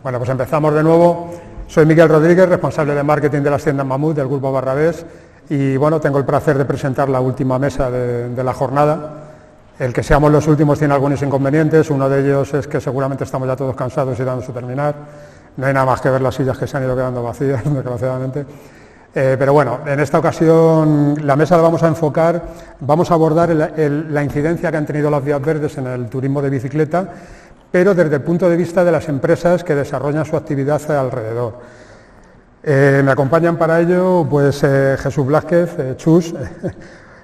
Bueno, pues empezamos de nuevo. Soy Miguel Rodríguez, responsable de marketing de las tiendas Mamut del Grupo Barrabés, y bueno, tengo el placer de presentar la última mesa de la jornada. El que seamos los últimos tiene algunos inconvenientes, uno de ellos es que seguramente estamos ya todos cansados y dándose a terminar. No hay nada más que ver las sillas que se han ido quedando vacías, desgraciadamente. Pero bueno, en esta ocasión la mesa la vamos a enfocar, vamos a abordar la incidencia que han tenido las vías verdes en el turismo de bicicleta, pero desde el punto de vista de las empresas que desarrollan su actividad alrededor. Me acompañan para ello pues, Jesús Blázquez, Chus,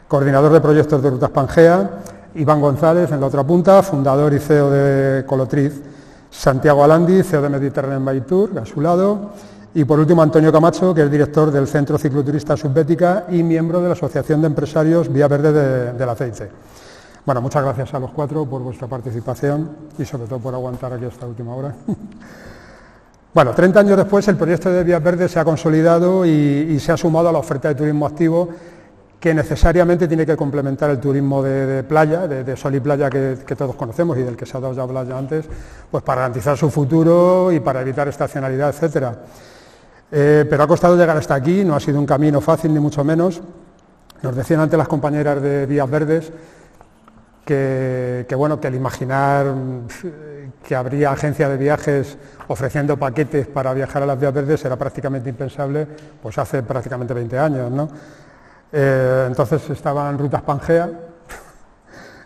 coordinador de proyectos de Rutas Pangea, Iván González en la otra punta, fundador y CEO de Colotriz, Santiago Alandi, CEO de Mediterranean Bike Tour, a su lado, y por último Antonio Camacho, que es director del Centro Cicloturista Subbética y miembro de la Asociación de Empresarios Vía Verde del Aceite. Bueno, muchas gracias a los cuatro por vuestra participación y sobre todo por aguantar aquí esta última hora. Bueno, 30 años después el proyecto de Vías Verdes se ha consolidado y se ha sumado a la oferta de turismo activo que necesariamente tiene que complementar el turismo de playa, de sol y playa que todos conocemos y del que se ha dado ya hablar antes, pues para garantizar su futuro y para evitar estacionalidad, etcétera. Pero ha costado llegar hasta aquí, no ha sido un camino fácil ni mucho menos. Nos decían antes las compañeras de Vías Verdes que bueno, que el imaginar que habría agencia de viajes ofreciendo paquetes para viajar a las Vías Verdes era prácticamente impensable, pues hace prácticamente 20 años, ¿no? Entonces estaban Rutas Pangea,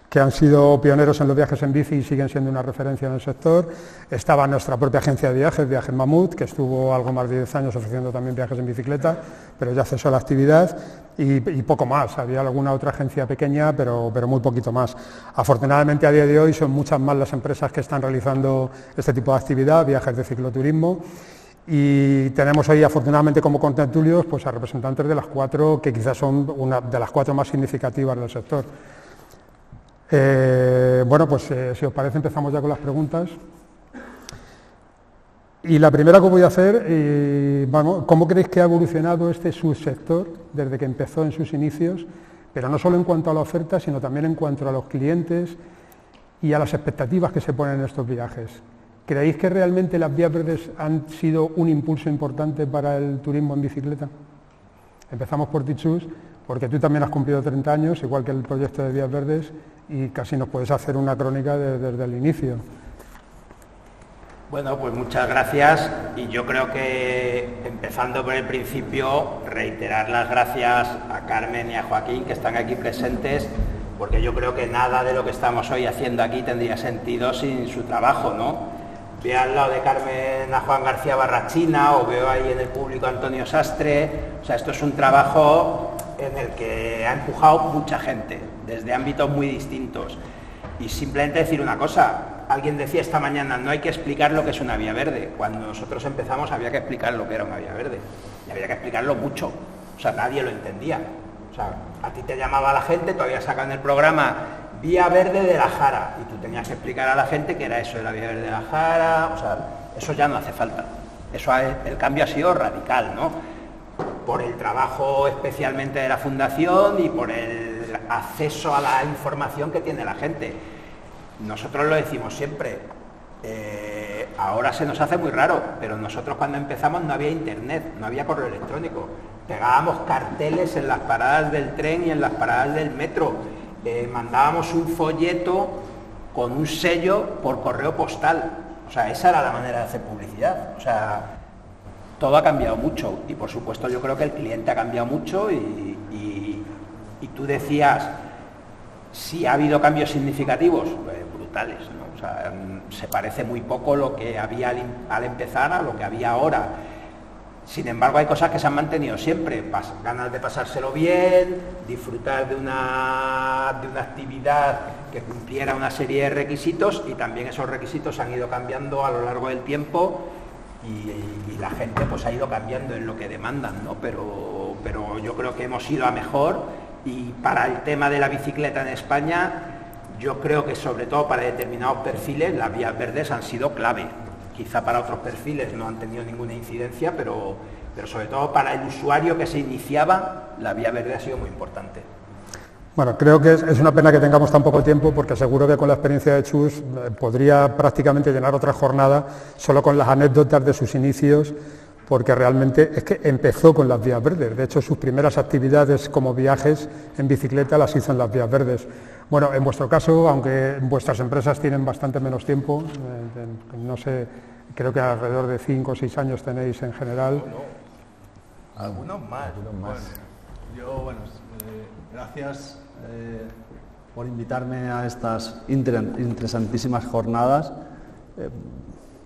que han sido pioneros en los viajes en bici y siguen siendo una referencia en el sector. Estaba nuestra propia agencia de viajes, Viajes Mamut, que estuvo algo más de 10 años ofreciendo también viajes en bicicleta, pero ya cesó la actividad, y poco más. Había alguna otra agencia pequeña, pero muy poquito más. Afortunadamente a día de hoy son muchas más las empresas que están realizando este tipo de actividad, viajes de cicloturismo, y tenemos hoy afortunadamente como contertulios pues a representantes de las cuatro que quizás son una de las cuatro más significativas del sector. Bueno, pues si os parece empezamos ya con las preguntas. Y la primera que voy a hacer, bueno, ¿cómo creéis que ha evolucionado este subsector desde que empezó en sus inicios? Pero no solo en cuanto a la oferta, sino también en cuanto a los clientes y a las expectativas que se ponen en estos viajes. ¿Creéis que realmente las vías verdes han sido un impulso importante para el turismo en bicicleta? Empezamos por ti, Chus, porque tú también has cumplido 30 años, igual que el proyecto de Vías Verdes, y casi nos puedes hacer una crónica desde el inicio. Bueno, pues muchas gracias, y yo creo que, empezando por el principio, reiterar las gracias a Carmen y a Joaquín, que están aquí presentes, porque yo creo que nada de lo que estamos hoy haciendo aquí tendría sentido sin su trabajo, ¿no? Veo al lado de Carmen a Juan García Barrachina, o veo ahí en el público a Antonio Sastre. O sea, esto es un trabajo en el que ha empujado mucha gente, desde ámbitos muy distintos. Y simplemente decir una cosa, alguien decía esta mañana, no hay que explicar lo que es una vía verde. Cuando nosotros empezamos había que explicar lo que era una vía verde, y había que explicarlo mucho, o sea, nadie lo entendía. O sea, a ti te llamaba la gente, todavía sacan el programa Vía Verde de la Jara, y tú tenías que explicar a la gente qué era eso de la Vía Verde de la Jara. O sea, eso ya no hace falta. El cambio ha sido radical, ¿no? Por el trabajo especialmente de la Fundación y por el acceso a la información que tiene la gente. Nosotros lo decimos siempre, ahora se nos hace muy raro, pero nosotros cuando empezamos no había internet, no había correo electrónico. Pegábamos carteles en las paradas del tren y en las paradas del metro. Mandábamos un folleto con un sello por correo postal. O sea, esa era la manera de hacer publicidad. O sea, todo ha cambiado mucho, y por supuesto yo creo que el cliente ha cambiado mucho, y tú decías si ha habido cambios significativos, brutales, ¿no? O sea, se parece muy poco lo que había al empezar a lo que había ahora. Sin embargo, hay cosas que se han mantenido siempre, ganas de pasárselo bien, disfrutar de una actividad que cumpliera una serie de requisitos, y también esos requisitos han ido cambiando a lo largo del tiempo, y la gente pues ha ido cambiando en lo que demandan, ¿no? Pero yo creo que hemos ido a mejor, y para el tema de la bicicleta en España, yo creo que sobre todo para determinados perfiles las vías verdes han sido clave. Quizá para otros perfiles no han tenido ninguna incidencia, pero sobre todo para el usuario que se iniciaba, la vía verde ha sido muy importante. Bueno, creo que es una pena que tengamos tan poco tiempo, porque seguro que con la experiencia de Chus podría prácticamente llenar otra jornada solo con las anécdotas de sus inicios, porque realmente es que empezó con las vías verdes. De hecho, sus primeras actividades como viajes en bicicleta las hizo en las vías verdes. Bueno, en vuestro caso, aunque vuestras empresas tienen bastante menos tiempo, no sé, creo que alrededor de 5 o 6 años tenéis en general. Algunos más. Gracias por invitarme a estas interesantísimas jornadas.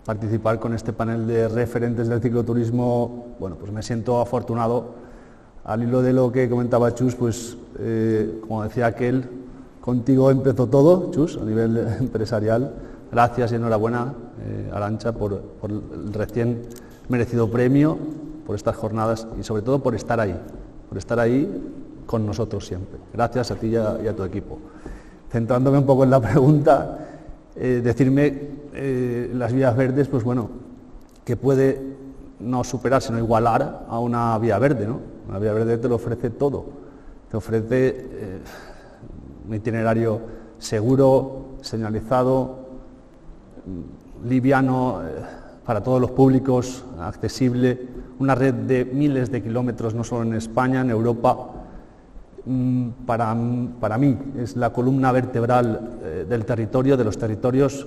Participar con este panel de referentes del cicloturismo, bueno, pues me siento afortunado. Al hilo de lo que comentaba Chus, pues como decía aquel, contigo empezó todo, Chus, a nivel empresarial. Gracias y enhorabuena, Arantxa, por el recién merecido premio, por estas jornadas y sobre todo por estar ahí con nosotros siempre. Gracias a ti y a tu equipo. Centrándome un poco en la pregunta, decirme las vías verdes, pues bueno, que puede no superar, sino igualar a una vía verde, ¿no? Una vía verde te lo ofrece todo, te ofrece un itinerario seguro, señalizado, liviano, para todos los públicos, accesible, una red de miles de kilómetros, no solo en España, en Europa. Para mí es la columna vertebral del territorio, de los territorios,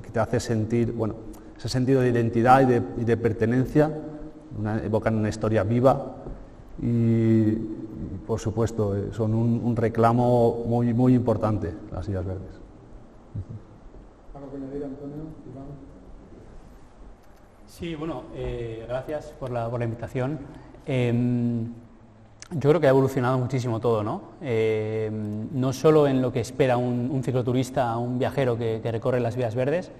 que te hace sentir, bueno, ese sentido de identidad y de pertenencia, evocan una historia viva y por supuesto, son un reclamo muy, muy importante, las vías verdes. ¿Algo que añadir, Antonio? Iván. Sí, bueno, gracias por la invitación. Yo creo que ha evolucionado muchísimo todo, ¿no? No solo en lo que espera un cicloturista, un viajero que recorre las vías verdes,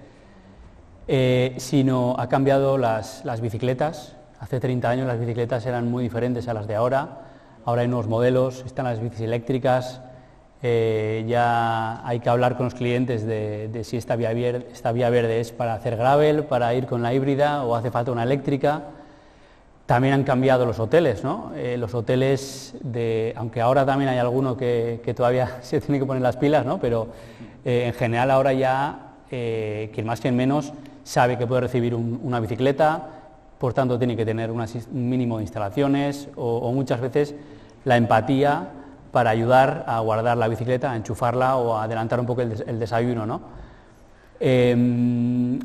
sino ha cambiado las bicicletas. Hace 30 años las bicicletas eran muy diferentes a las de ahora. Ahora hay nuevos modelos, están las bicis eléctricas. Ya hay que hablar con los clientes de si esta vía verde es para hacer gravel, para ir con la híbrida o hace falta una eléctrica. También han cambiado los hoteles, ¿no? Los hoteles, aunque ahora también hay alguno que todavía se tiene que poner las pilas, ¿no? Pero en general ahora ya, quien más quien menos, sabe que puede recibir una bicicleta, por tanto tiene que tener un mínimo de instalaciones o muchas veces la empatía para ayudar a guardar la bicicleta, a enchufarla o a adelantar un poco el desayuno, ¿no?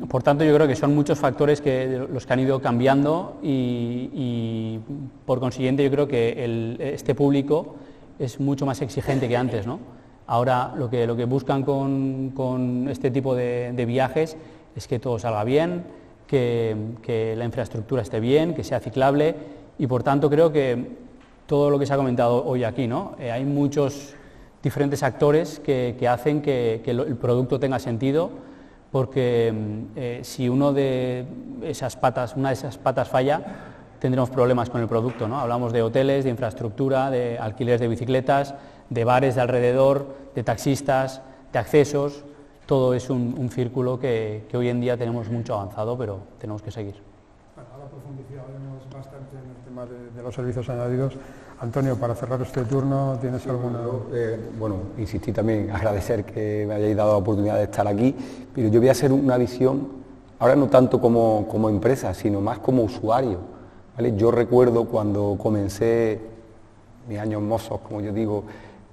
Por tanto, yo creo que son muchos factores los que han ido cambiando y por consiguiente yo creo que este público es mucho más exigente que antes, ¿no? Ahora lo que buscan con este tipo de viajes es que todo salga bien, que la infraestructura esté bien, que sea ciclable y por tanto creo que todo lo que se ha comentado hoy aquí, ¿no? Hay muchos diferentes actores que hacen que el producto tenga sentido, porque si una de esas patas falla, tendremos problemas con el producto, ¿no? Hablamos de hoteles, de infraestructura, de alquileres de bicicletas, de bares de alrededor, de taxistas, de accesos. Todo es un círculo que hoy en día tenemos mucho avanzado, pero tenemos que seguir. Bueno, ahora profundizaremos bastante en el tema de los servicios añadidos. Antonio, para cerrar este turno, ¿tienes alguna...? Bueno, insistí también, agradecer que me hayáis dado la oportunidad de estar aquí, pero yo voy a hacer una visión, ahora no tanto como empresa, sino más como usuario, ¿vale? Yo recuerdo cuando comencé mis años mozos, como yo digo,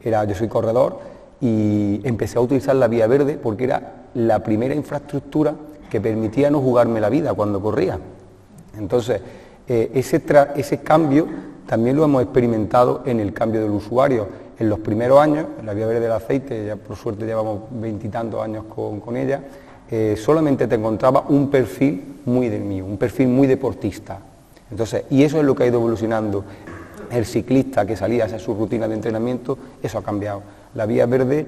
yo soy corredor y empecé a utilizar la vía verde porque era la primera infraestructura que permitía no jugarme la vida cuando corría. Entonces, ese cambio también lo hemos experimentado en el cambio del usuario. En los primeros años, en la vía verde del aceite, ya por suerte llevamos 20 y tantos años con ella, solamente te encontraba un perfil muy del mío, un perfil muy deportista. Entonces, y eso es lo que ha ido evolucionando. El ciclista que salía a hacer su rutina de entrenamiento, eso ha cambiado. La vía verde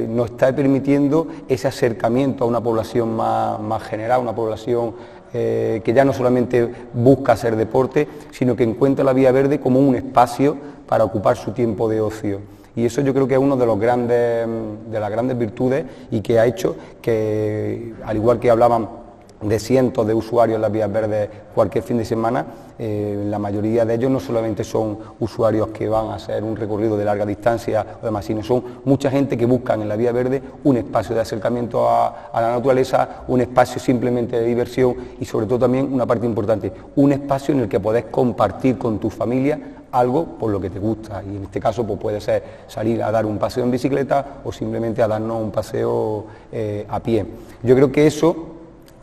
nos está permitiendo ese acercamiento a una población más general, una población que ya no solamente busca hacer deporte, sino que encuentra la vía verde como un espacio para ocupar su tiempo de ocio. Y eso yo creo que es uno de las grandes virtudes y que ha hecho que, al igual que hablaban de cientos de usuarios en las vías verdes cualquier fin de semana, la mayoría de ellos no solamente son usuarios que van a hacer un recorrido de larga distancia o demás, sino son mucha gente que buscan en la vía verde un espacio de acercamiento a la naturaleza, un espacio simplemente de diversión y sobre todo también una parte importante, un espacio en el que podés compartir con tu familia algo por lo que te gusta, y en este caso pues puede ser salir a dar un paseo en bicicleta o simplemente a darnos un paseo a pie. Yo creo que eso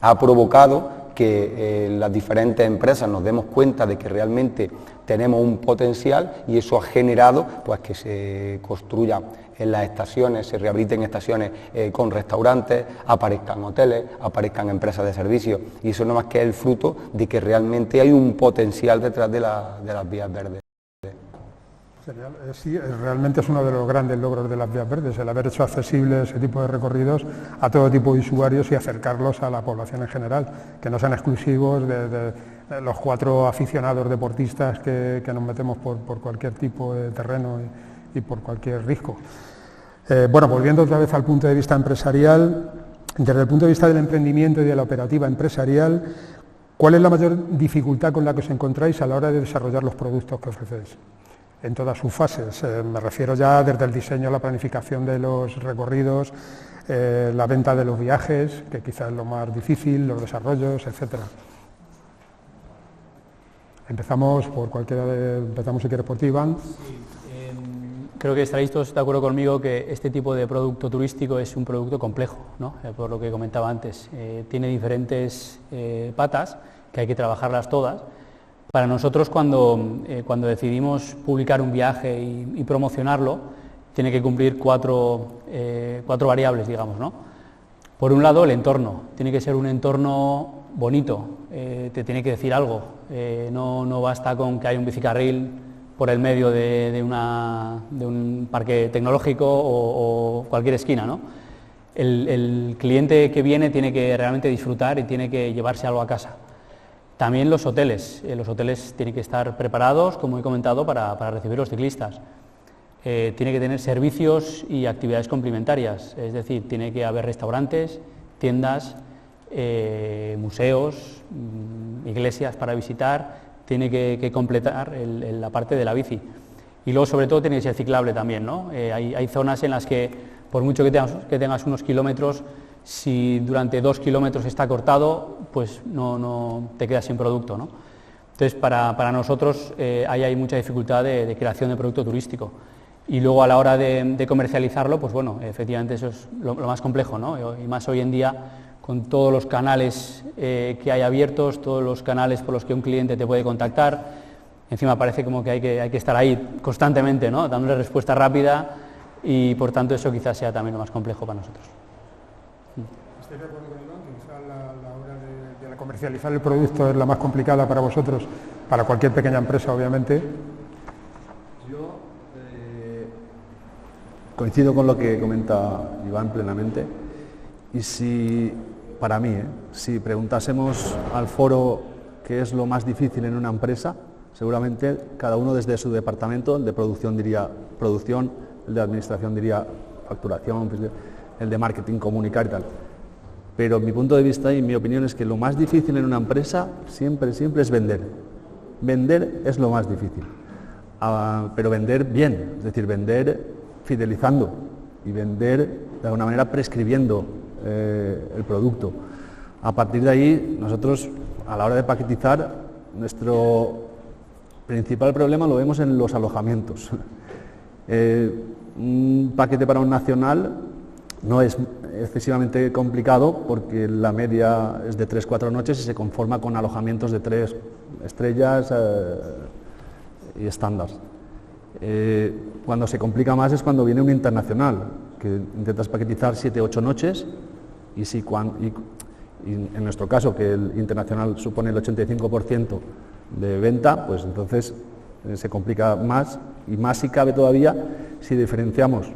ha provocado que las diferentes empresas nos demos cuenta de que realmente tenemos un potencial, y eso ha generado pues que se construyan en las estaciones, se rehabiliten estaciones con restaurantes, aparezcan hoteles, aparezcan empresas de servicios, y eso no más que es el fruto de que realmente hay un potencial detrás de las vías verdes. Sí, realmente es uno de los grandes logros de las vías verdes, el haber hecho accesible ese tipo de recorridos a todo tipo de usuarios y acercarlos a la población en general, que no sean exclusivos de los 4 aficionados deportistas que nos metemos por cualquier tipo de terreno y por cualquier risco. Bueno, volviendo otra vez al punto de vista empresarial, desde el punto de vista del emprendimiento y de la operativa empresarial, ¿cuál es la mayor dificultad con la que os encontráis a la hora de desarrollar los productos que ofrecéis? En todas sus fases, me refiero ya desde el diseño, la planificación de los recorridos, la venta de los viajes, que quizás es lo más difícil, los desarrollos, etcétera. Empezamos si quieres por ti, Iván. Creo que estaréis todos de acuerdo conmigo que este tipo de producto turístico es un producto complejo, ¿no? Por lo que comentaba antes, tiene diferentes patas que hay que trabajarlas todas. Para nosotros, cuando decidimos publicar un viaje y promocionarlo, tiene que cumplir cuatro variables, digamos, ¿no? Por un lado, el entorno. Tiene que ser un entorno bonito, te tiene que decir algo. No basta con que haya un bicicarril por el medio de un parque tecnológico o cualquier esquina, ¿no? El cliente que viene tiene que realmente disfrutar y tiene que llevarse algo a casa. También los hoteles tienen que estar preparados, como he comentado, para recibir los ciclistas. Tiene que tener servicios y actividades complementarias, es decir, tiene que haber restaurantes, tiendas, museos, iglesias para visitar, tiene que completar la parte de la bici. Y luego, sobre todo, tiene que ser ciclable también, ¿no? Hay zonas en las que, por mucho que tengas unos kilómetros, si durante 2 kilómetros está cortado, pues no te quedas sin producto, ¿no? Entonces, para nosotros ahí hay mucha dificultad de creación de producto turístico. Y luego, a la hora de comercializarlo, pues bueno, efectivamente eso es lo más complejo, ¿no? Y más hoy en día, con todos los canales que hay abiertos, todos los canales por los que un cliente te puede contactar, encima parece como que hay que estar ahí constantemente, ¿no? Dándole respuesta rápida, y por tanto eso quizás sea también lo más complejo para nosotros. ¿Estoy de acuerdo con Iván? Que quizá la hora de comercializar el producto es la más complicada para vosotros, para cualquier pequeña empresa, obviamente. Yo coincido con lo que comenta Iván plenamente, y si, para mí, si preguntásemos al foro qué es lo más difícil en una empresa, seguramente cada uno desde su departamento, el de producción diría producción, el de administración diría facturación, el de marketing, comunicar y tal. Pero mi punto de vista y mi opinión es que lo más difícil en una empresa siempre es vender. Vender es lo más difícil, pero vender bien, es decir, vender fidelizando y vender de alguna manera prescribiendo el producto. A partir de ahí, nosotros a la hora de paquetizar, nuestro principal problema lo vemos en los alojamientos. Un paquete para un nacional no es excesivamente complicado porque la media es de 3-4 noches y se conforma con alojamientos de 3 estrellas y estándar. Cuando se complica más es cuando viene un internacional, que intentas paquetizar 7-8 noches y en nuestro caso, que el internacional supone el 85% de venta, pues entonces se complica más, y más si cabe todavía si diferenciamos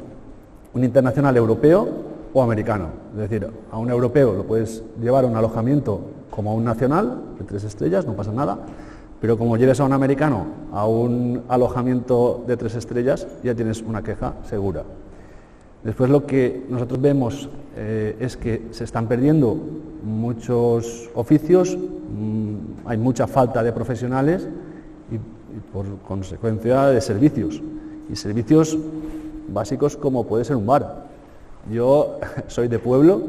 un internacional europeo o americano. Es decir, a un europeo lo puedes llevar a un alojamiento como a un nacional de 3 estrellas, no pasa nada, pero como lleves a un americano a un alojamiento de 3 estrellas, ya tienes una queja segura. Después lo que nosotros vemos es que se están perdiendo muchos oficios, hay mucha falta de profesionales y por consecuencia de servicios. Y servicios básicos como puede ser un bar. Yo soy de pueblo,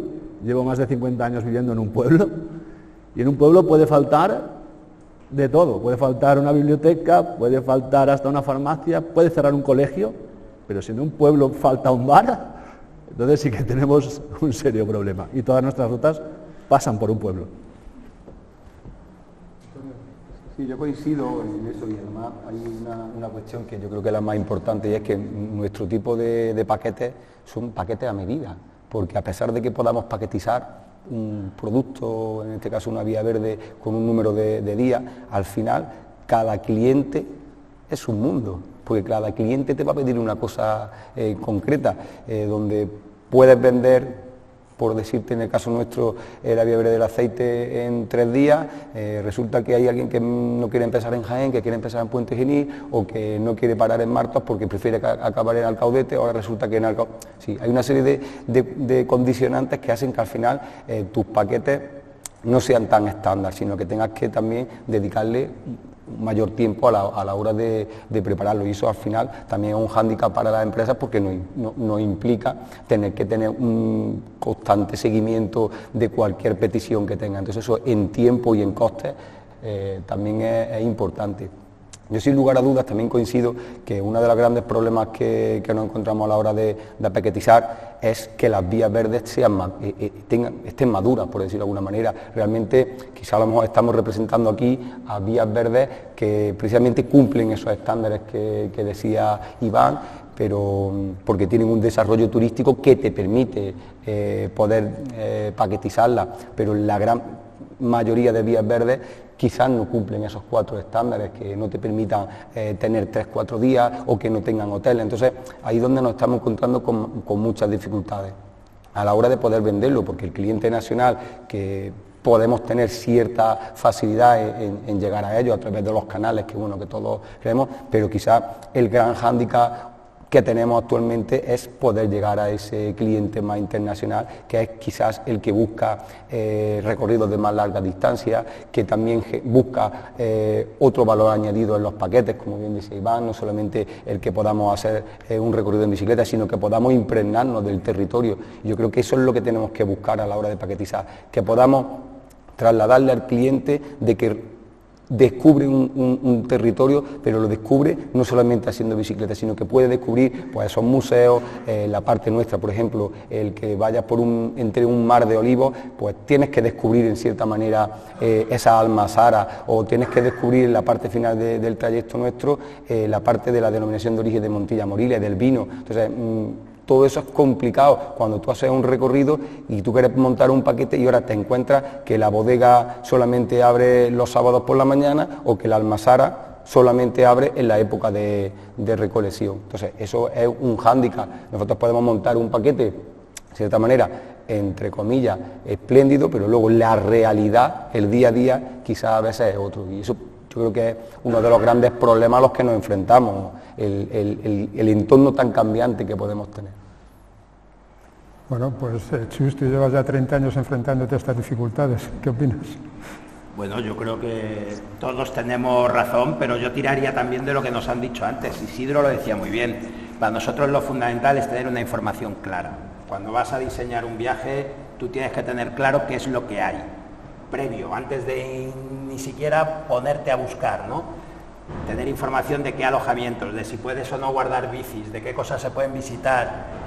llevo más de 50 años viviendo en un pueblo y en un pueblo puede faltar de todo. Puede faltar una biblioteca, puede faltar hasta una farmacia, puede cerrar un colegio, pero si en un pueblo falta un bar, entonces sí que tenemos un serio problema y todas nuestras rutas pasan por un pueblo. Sí, yo coincido en eso y además hay una cuestión que yo creo que es la más importante y es que nuestro tipo de paquetes son paquetes a medida, porque a pesar de que podamos paquetizar un producto, en este caso una vía verde con un número de días, al final cada cliente es un mundo, porque cada cliente te va a pedir una cosa concreta, donde puedes vender, por decirte en el caso nuestro, la vía verde del aceite en 3 días, resulta que hay alguien que no quiere empezar en Jaén, que quiere empezar en Puente Genil, o que no quiere parar en Martos porque prefiere acabar en Alcaudete, ahora resulta que en Alcaudete... Sí, hay una serie de condicionantes que hacen que al final tus paquetes no sean tan estándar, sino que tengas que también dedicarle mayor tiempo a la hora de prepararlo, y eso al final también es un hándicap para las empresas porque nos implica tener que tener un constante seguimiento de cualquier petición que tenga. Entonces eso en tiempo y en costes también es importante. Yo sin lugar a dudas también coincido que uno de los grandes problemas que nos encontramos a la hora de paquetizar es que las vías verdes estén maduras, por decirlo de alguna manera. Realmente quizá a lo mejor estamos representando aquí a vías verdes que precisamente cumplen esos estándares que decía Iván, pero porque tienen un desarrollo turístico que te permite poder paquetizarlas, pero la gran mayoría de vías verdes quizás no cumplen esos 4 estándares, que no te permitan tener 3-4 días o que no tengan hotel. Entonces ahí es donde nos estamos encontrando con muchas dificultades a la hora de poder venderlo, porque el cliente nacional, que podemos tener cierta facilidad en llegar a ello a través de los canales que todos queremos, pero quizás el gran hándicap que tenemos actualmente es poder llegar a ese cliente más internacional, que es quizás el que busca recorridos de más larga distancia, que también busca otro valor añadido en los paquetes, como bien dice Iván, no solamente el que podamos hacer un recorrido en bicicleta, sino que podamos impregnarnos del territorio. Yo creo que eso es lo que tenemos que buscar a la hora de paquetizar, que podamos trasladarle al cliente de que descubre un territorio, pero lo descubre no solamente haciendo bicicleta, sino que puede descubrir pues esos museos, la parte nuestra, por ejemplo, el que vayas entre un mar de olivos, pues tienes que descubrir en cierta manera esa almazara, o tienes que descubrir en la parte final del trayecto nuestro la parte de la denominación de origen de Montilla Moriles, del vino. Entonces, todo eso es complicado cuando tú haces un recorrido y tú quieres montar un paquete y ahora te encuentras que la bodega solamente abre los sábados por la mañana o que la almazara solamente abre en la época de recolección. Entonces eso es un hándicap. Nosotros podemos montar un paquete, de cierta manera, entre comillas, espléndido, pero luego la realidad, el día a día, quizás a veces es otro. Y eso yo creo que es uno de los grandes problemas a los que nos enfrentamos, el entorno tan cambiante que podemos tener. Bueno, pues Chus, tú llevas ya 30 años enfrentándote a estas dificultades. ¿Qué opinas? Bueno, yo creo que todos tenemos razón, pero yo tiraría también de lo que nos han dicho antes. Isidro lo decía muy bien. Para nosotros lo fundamental es tener una información clara. Cuando vas a diseñar un viaje, tú tienes que tener claro qué es lo que hay previo, antes de ni siquiera ponerte a buscar, ¿no? Tener información de qué alojamientos, de si puedes o no guardar bicis, de qué cosas se pueden visitar.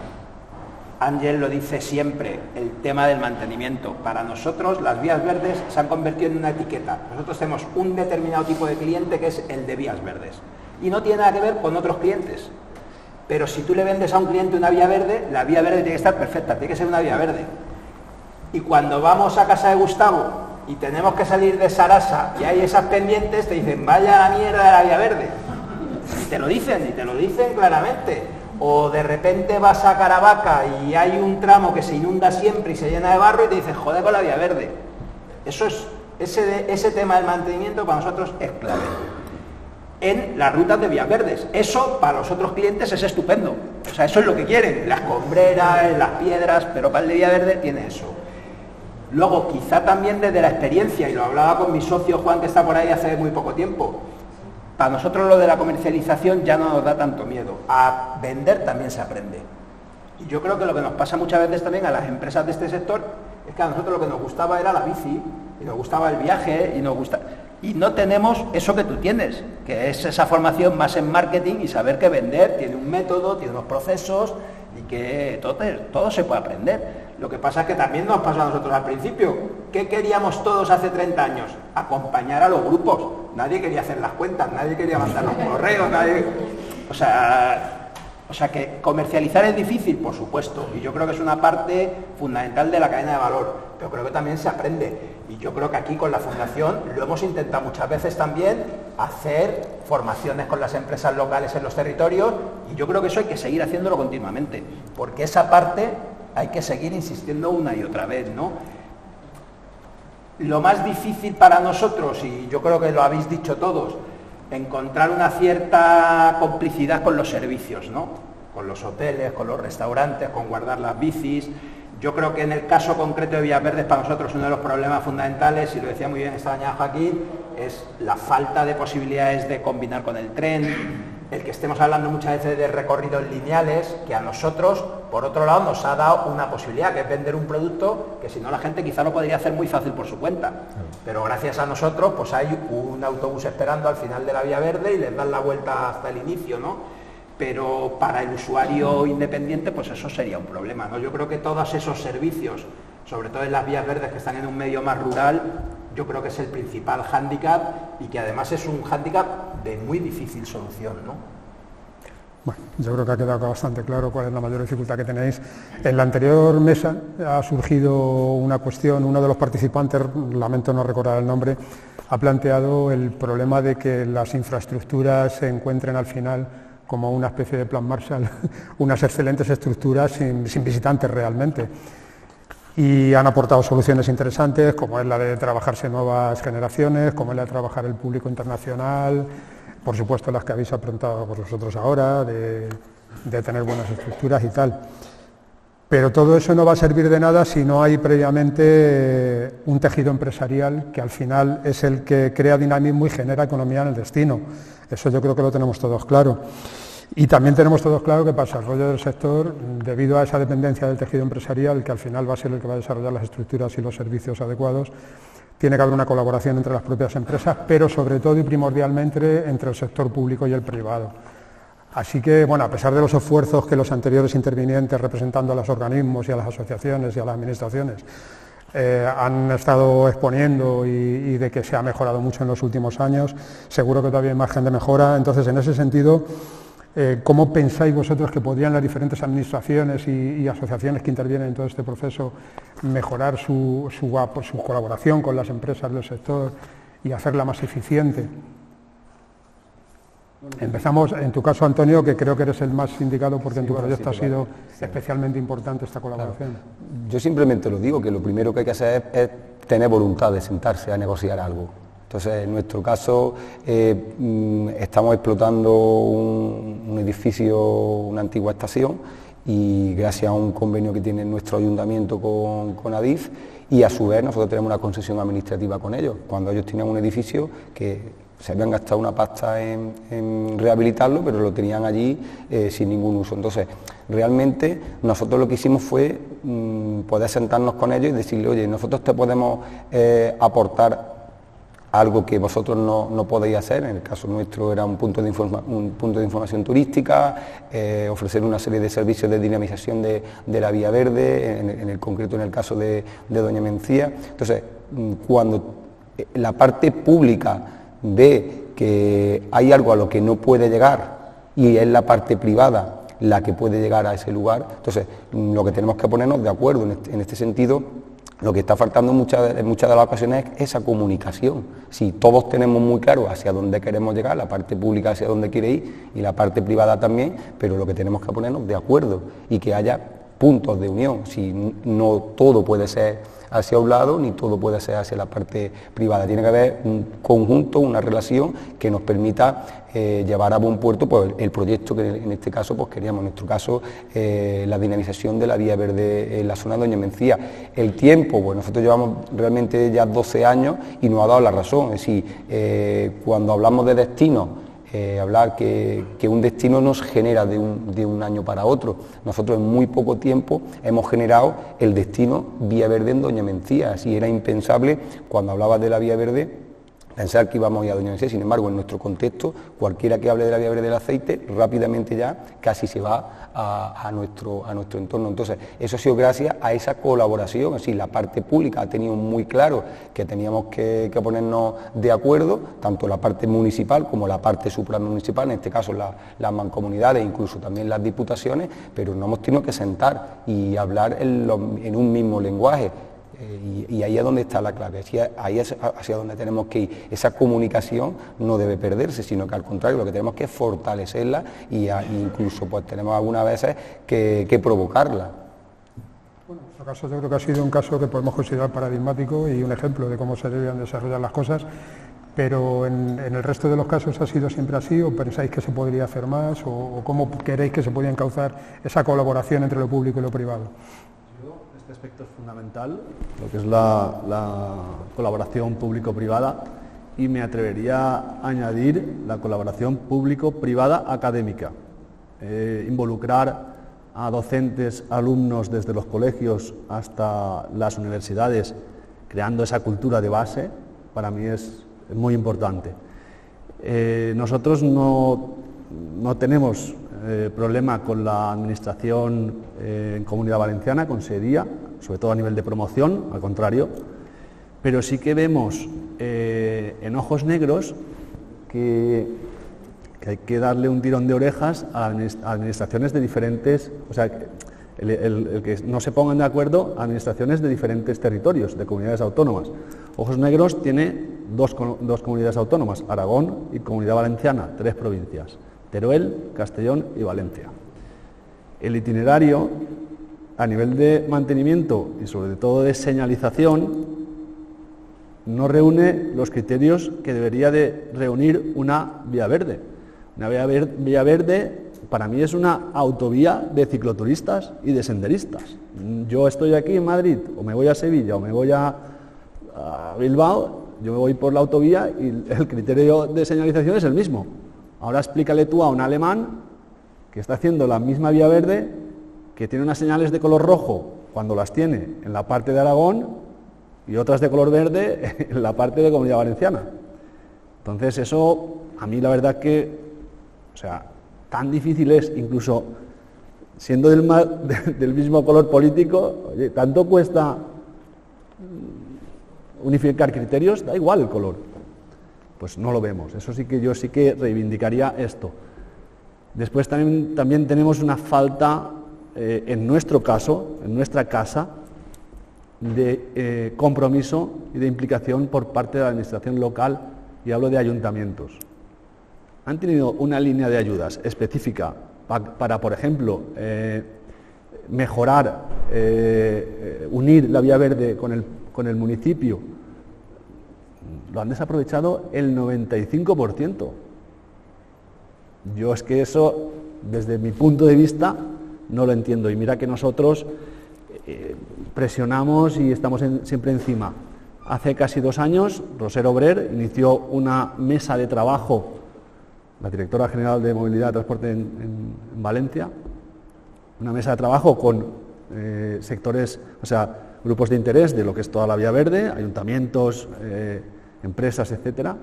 Ángel lo dice siempre, el tema del mantenimiento. Para nosotros las vías verdes se han convertido en una etiqueta. Nosotros tenemos un determinado tipo de cliente que es el de vías verdes y no tiene nada que ver con otros clientes. Pero si tú le vendes a un cliente una vía verde, la vía verde tiene que estar perfecta, tiene que ser una vía verde. Y cuando vamos a casa de Gustavo y tenemos que salir de Sarasa y hay esas pendientes, te dicen, vaya la mierda de la vía verde. Y te lo dicen claramente. O de repente vas a Caravaca y hay un tramo que se inunda siempre y se llena de barro y te dicen, joder con la vía verde. Eso es, ese tema del mantenimiento para nosotros es clave. En las rutas de vías verdes. Eso para los otros clientes es estupendo. O sea, eso es lo que quieren. Las combreras, las piedras, pero para el de vía verde tiene eso. Luego, quizá también desde la experiencia, y lo hablaba con mi socio Juan, que está por ahí hace muy poco tiempo, para nosotros lo de la comercialización ya no nos da tanto miedo. A vender también se aprende. Y yo creo que lo que nos pasa muchas veces también a las empresas de este sector es que a nosotros lo que nos gustaba era la bici, y nos gustaba el viaje, y no tenemos eso que tú tienes, que es esa formación más en marketing y saber que vender tiene un método, tiene unos procesos y que todo se puede aprender. Lo que pasa es que también nos pasó a nosotros al principio. ¿Qué queríamos todos hace 30 años? Acompañar a los grupos. Nadie quería hacer las cuentas, nadie quería mandarnos correos, O sea que comercializar es difícil, por supuesto, y yo creo que es una parte fundamental de la cadena de valor, pero creo que también se aprende. Y yo creo que aquí con la Fundación lo hemos intentado muchas veces también hacer formaciones con las empresas locales en los territorios, y yo creo que eso hay que seguir haciéndolo continuamente, porque esa parte hay que seguir insistiendo una y otra vez, ¿no? Lo más difícil para nosotros, y yo creo que lo habéis dicho todos, encontrar una cierta complicidad con los servicios, ¿no? Con los hoteles, con los restaurantes, con guardar las bicis. Yo creo que en el caso concreto de Villaverdes, para nosotros uno de los problemas fundamentales, y lo decía muy bien esta mañana Joaquín, es la falta de posibilidades de combinar con el tren, el que estemos hablando muchas veces de recorridos lineales, que a nosotros, por otro lado, nos ha dado una posibilidad, que es vender un producto que si no la gente quizá lo podría hacer muy fácil por su cuenta. Pero gracias a nosotros, pues hay un autobús esperando al final de la Vía Verde y les dan la vuelta hasta el inicio, ¿no? Pero para el usuario independiente, pues eso sería un problema, ¿no? Yo creo que todos esos servicios, sobre todo en las vías verdes que están en un medio más rural, yo creo que es el principal hándicap, y que además es un hándicap de muy difícil solución, ¿no? Bueno, yo creo que ha quedado bastante claro cuál es la mayor dificultad que tenéis. En la anterior mesa ha surgido una cuestión, uno de los participantes, lamento no recordar el nombre, ha planteado el problema de que las infraestructuras se encuentren al final como una especie de plan Marshall, unas excelentes estructuras sin visitantes realmente. Y han aportado soluciones interesantes, como es la de trabajarse nuevas generaciones, como es la de trabajar el público internacional, por supuesto las que habéis apuntado por vosotros ahora, de tener buenas estructuras y tal. Pero todo eso no va a servir de nada si no hay previamente un tejido empresarial que al final es el que crea dinamismo y genera economía en el destino. Eso yo creo que lo tenemos todos claro. Y también tenemos todos claro que para el desarrollo del sector, debido a esa dependencia del tejido empresarial, que al final va a ser el que va a desarrollar las estructuras y los servicios adecuados, tiene que haber una colaboración entre las propias empresas, pero sobre todo y primordialmente entre el sector público y el privado. Así que, bueno, a pesar de los esfuerzos que los anteriores intervinientes, representando a los organismos y a las asociaciones y a las administraciones, han estado exponiendo y de que se ha mejorado mucho en los últimos años, seguro que todavía hay margen de mejora. Entonces, en ese sentido, ¿cómo pensáis vosotros que podrían las diferentes administraciones y asociaciones que intervienen en todo este proceso mejorar su colaboración con las empresas del sector y hacerla más eficiente? Empezamos, en tu caso, Antonio, que creo que eres el más indicado porque en tu proyecto ha sido especialmente importante esta colaboración. Claro. Yo simplemente lo digo, que lo primero que hay que hacer es tener voluntad de sentarse a negociar algo. Entonces, en nuestro caso, estamos explotando un edificio, una antigua estación, y gracias a un convenio que tiene nuestro ayuntamiento con Adif, y a su vez nosotros tenemos una concesión administrativa con ellos, cuando ellos tenían un edificio que se habían gastado una pasta en rehabilitarlo, pero lo tenían allí sin ningún uso. Entonces, realmente nosotros lo que hicimos fue poder sentarnos con ellos y decirle, oye, nosotros te podemos aportar algo que vosotros no podéis hacer. En el caso nuestro era un punto de información turística, ofrecer una serie de servicios de dinamización de la Vía Verde, en el concreto en el caso de Doña Mencía. Entonces, cuando la parte pública ve que hay algo a lo que no puede llegar y es la parte privada la que puede llegar a ese lugar, entonces lo que tenemos que ponernos de acuerdo en este sentido. Lo que está faltando en muchas de las ocasiones es esa comunicación. Si todos tenemos muy claro hacia dónde queremos llegar, la parte pública hacia dónde quiere ir y la parte privada también, pero lo que tenemos que ponernos de acuerdo y que haya puntos de unión. Si no todo puede ser hacia un lado ni todo puede ser hacia la parte privada, tiene que haber un conjunto, una relación que nos permita llevar a buen puerto pues, el proyecto que en este caso pues queríamos, en nuestro caso la dinamización de la vía verde en la zona de Doña Mencía. El tiempo, pues nosotros llevamos realmente ya 12 años y nos ha dado la razón, es decir, cuando hablamos de destino, hablar que un destino nos genera de un año para otro. Nosotros en muy poco tiempo hemos generado el destino Vía Verde en Doña Mencía, así era impensable cuando hablabas de la Vía Verde pensar que íbamos a ir a Doña Mencía. Sin embargo, en nuestro contexto, cualquiera que hable de la vía verde del aceite, rápidamente ya casi se va a nuestro entorno. Entonces, eso ha sido gracias a esa colaboración, así la parte pública ha tenido muy claro que teníamos que ponernos de acuerdo, tanto la parte municipal como la parte supramunicipal, en este caso las mancomunidades, incluso también las diputaciones, pero nos hemos tenido que sentar y hablar en un mismo lenguaje. Y ahí es donde está la clave, ahí es hacia donde tenemos que ir. Esa comunicación no debe perderse, sino que al contrario, lo que tenemos que es fortalecerla e incluso pues tenemos algunas veces que provocarla. Bueno, en este caso yo creo que ha sido un caso que podemos considerar paradigmático y un ejemplo de cómo se deben desarrollar las cosas, pero en el resto de los casos ha sido siempre así, o pensáis que se podría hacer más, o cómo queréis que se podría encauzar esa colaboración entre lo público y lo privado. Este aspecto es fundamental, lo que es la colaboración público-privada, y me atrevería a añadir la colaboración público-privada académica. Involucrar a docentes, alumnos desde los colegios hasta las universidades, creando esa cultura de base, para mí es muy importante. Nosotros no tenemos problema con la administración en Comunidad Valenciana, con SEDIA, sobre todo a nivel de promoción, al contrario, pero sí que vemos en ojos negros que hay que darle un tirón de orejas a administraciones de diferentes, o sea, el que no se pongan de acuerdo a administraciones de diferentes territorios, de comunidades autónomas. Ojos Negros tiene dos comunidades autónomas, Aragón y Comunidad Valenciana, 3 provincias. Teruel, Castellón y Valencia. El itinerario, a nivel de mantenimiento y sobre todo de señalización, no reúne los criterios que debería de reunir una vía verde. Una vía verde para mí es una autovía de cicloturistas y de senderistas. Yo estoy aquí en Madrid, o me voy a Sevilla, o me voy a Bilbao, yo me voy por la autovía y el criterio de señalización es el mismo. Ahora explícale tú a un alemán que está haciendo la misma vía verde, que tiene unas señales de color rojo cuando las tiene en la parte de Aragón y otras de color verde en la parte de Comunidad Valenciana. Entonces eso, a mí la verdad que, o sea, tan difícil es, incluso siendo del mismo color político, oye, tanto cuesta unificar criterios, da igual el color. Pues no lo vemos. Eso sí que yo sí que reivindicaría esto. Después también tenemos una falta, en nuestro caso, en nuestra casa, de compromiso y de implicación por parte de la administración local, y hablo de ayuntamientos. Han tenido una línea de ayudas específica para por ejemplo, mejorar, unir la vía verde con el municipio. Lo han desaprovechado el 95%. Yo es que eso, desde mi punto de vista, no lo entiendo. Y mira que nosotros presionamos y estamos siempre encima. Hace casi 2 años, Roser Obrer inició una mesa de trabajo, la directora general de Movilidad y Transporte en Valencia, una mesa de trabajo con sectores, o sea, grupos de interés de lo que es toda la vía verde, ayuntamientos, empresas, etcétera.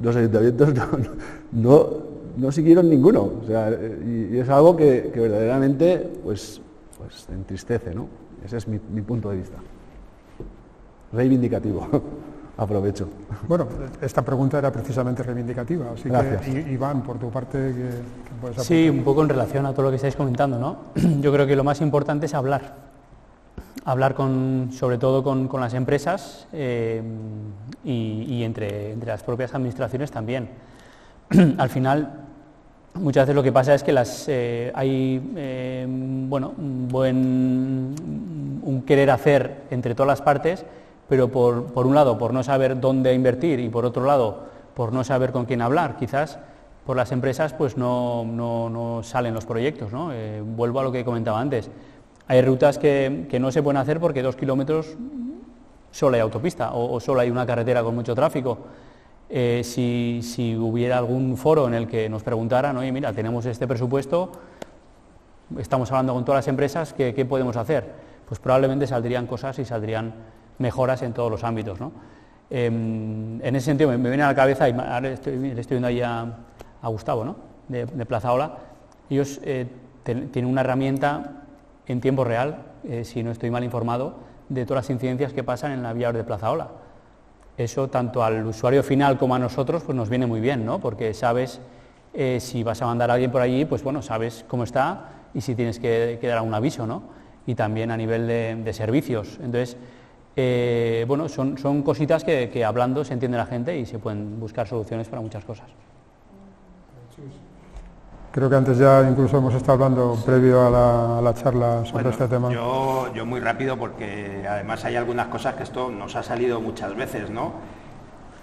Los ayuntamientos no siguieron ninguno, o sea, y es algo que verdaderamente pues entristece, ¿no? Ese es mi punto de vista. Reivindicativo. Aprovecho. Bueno, esta pregunta era precisamente reivindicativa, así Gracias. que, Iván, por tu parte, ¿qué puedes aportar? Sí, un poco en relación a todo lo que estáis comentando, ¿no? Yo creo que lo más importante es hablar sobre todo con las empresas y entre las propias administraciones también. Al final, muchas veces lo que pasa es que hay bueno, un querer hacer entre todas las partes, pero por un lado por no saber dónde invertir y por otro lado por no saber con quién hablar, quizás por las empresas pues no salen los proyectos, ¿no? Vuelvo a lo que comentaba antes, hay rutas que no se pueden hacer porque 2 kilómetros solo hay autopista o solo hay una carretera con mucho tráfico. Si hubiera algún foro en el que nos preguntaran, oye, mira, tenemos este presupuesto, estamos hablando con todas las empresas, ¿qué podemos hacer? Pues probablemente saldrían cosas y saldrían mejoras en todos los ámbitos, ¿no? En ese sentido me viene a la cabeza, y ahora le estoy viendo ahí a Gustavo, ¿no? de Plazaola. Ellos tienen una herramienta en tiempo real, si no estoy mal informado, de todas las incidencias que pasan en la vía de Plazaola. Eso tanto al usuario final como a nosotros pues nos viene muy bien, ¿no? Porque sabes, si vas a mandar a alguien por allí, pues bueno, sabes cómo está y si tienes que dar un aviso, ¿no? Y también a nivel de servicios. Entonces, bueno, son cositas que hablando se entiende la gente y se pueden buscar soluciones para muchas cosas. Creo que antes ya incluso hemos estado hablando previo a la charla sobre este tema. Yo muy rápido, porque además hay algunas cosas que esto nos ha salido muchas veces, ¿no?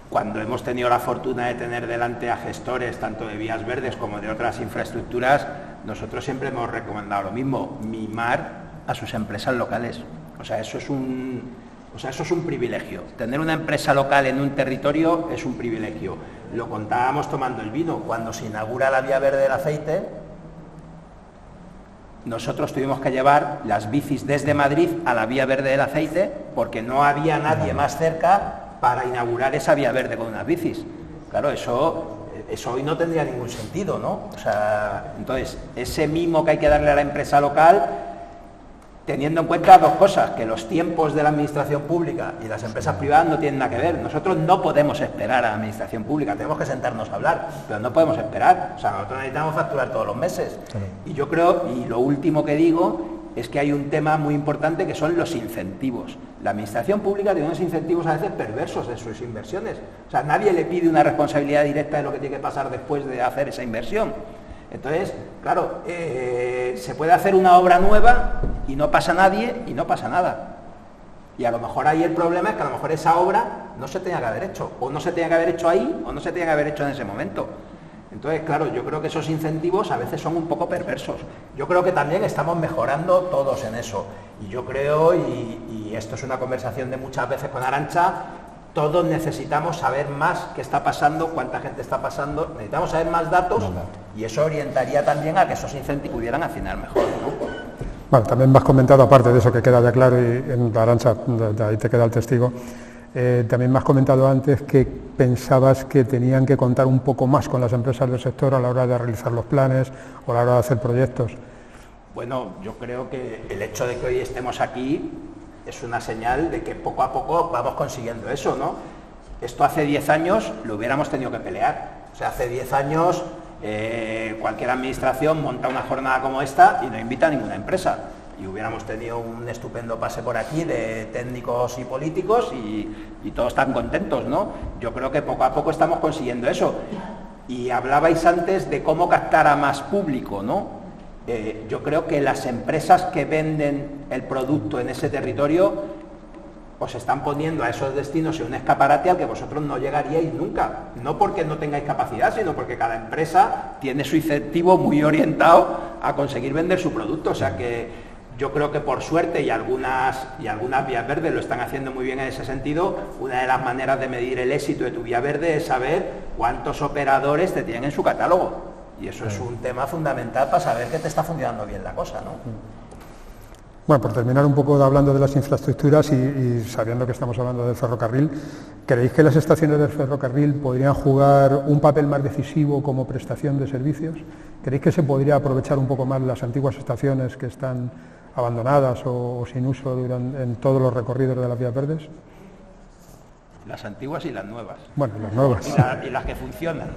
Cuando hemos tenido la fortuna de tener delante a gestores tanto de vías verdes como de otras infraestructuras, nosotros siempre hemos recomendado lo mismo, mimar a sus empresas locales. O sea, eso es un privilegio. Tener una empresa local en un territorio es un privilegio. Lo contábamos tomando el vino. Cuando se inaugura la vía verde del aceite, nosotros tuvimos que llevar las bicis desde Madrid a la vía verde del aceite porque no había nadie más cerca para inaugurar esa vía verde con unas bicis. Claro, eso hoy no tendría ningún sentido, ¿no? O sea, entonces, ese mimo que hay que darle a la empresa local, teniendo en cuenta dos cosas, que los tiempos de la administración pública y las empresas privadas no tienen nada que ver. Nosotros no podemos esperar a la administración pública, tenemos que sentarnos a hablar, pero no podemos esperar. O sea, nosotros necesitamos facturar todos los meses. Y yo creo, y lo último que digo, es que hay un tema muy importante que son los incentivos. La administración pública tiene unos incentivos a veces perversos de sus inversiones. O sea, nadie le pide una responsabilidad directa de lo que tiene que pasar después de hacer esa inversión. Entonces, claro, se puede hacer una obra nueva y no pasa nadie y no pasa nada. Y a lo mejor ahí el problema es que a lo mejor esa obra no se tenía que haber hecho, o no se tenía que haber hecho ahí, o no se tenía que haber hecho en ese momento. Entonces, claro, yo creo que esos incentivos a veces son un poco perversos. Yo creo que también estamos mejorando todos en eso. Y yo creo, y esto es una conversación de muchas veces con Arantxa, todos necesitamos saber más qué está pasando, cuánta gente está pasando, necesitamos saber más datos y eso orientaría también a que esos incentivos pudieran afinar mejor, ¿no? Bueno, también me has comentado, aparte de eso que queda ya claro, y en Arantxa, de ahí te queda el testigo, también me has comentado antes que pensabas que tenían que contar un poco más con las empresas del sector a la hora de realizar los planes o a la hora de hacer proyectos. Bueno, yo creo que el hecho de que hoy estemos aquí es una señal de que poco a poco vamos consiguiendo eso, ¿no? Esto hace 10 años lo hubiéramos tenido que pelear. O sea, hace 10 años cualquier administración monta una jornada como esta y no invita a ninguna empresa. Y hubiéramos tenido un estupendo pase por aquí de técnicos y políticos y todos están contentos, ¿no? Yo creo que poco a poco estamos consiguiendo eso. Y hablabais antes de cómo captar a más público, ¿no? Yo creo que las empresas que venden el producto en ese territorio os están poniendo a esos destinos en un escaparate al que vosotros no llegaríais nunca, no porque no tengáis capacidad, sino porque cada empresa tiene su incentivo muy orientado a conseguir vender su producto. O sea que yo creo que por suerte y algunas vías verdes lo están haciendo muy bien en ese sentido. Una de las maneras de medir el éxito de tu vía verde es saber cuántos operadores te tienen en su catálogo. Y eso es un tema fundamental para saber que te está funcionando bien la cosa, ¿no? Bueno, por terminar un poco hablando de las infraestructuras y sabiendo que estamos hablando del ferrocarril, ¿creéis que las estaciones del ferrocarril podrían jugar un papel más decisivo como prestación de servicios? ¿Creéis que se podría aprovechar un poco más las antiguas estaciones que están abandonadas o sin uso en todos los recorridos de las vías verdes? Las antiguas y las nuevas. Bueno, las nuevas. Y las que funcionan.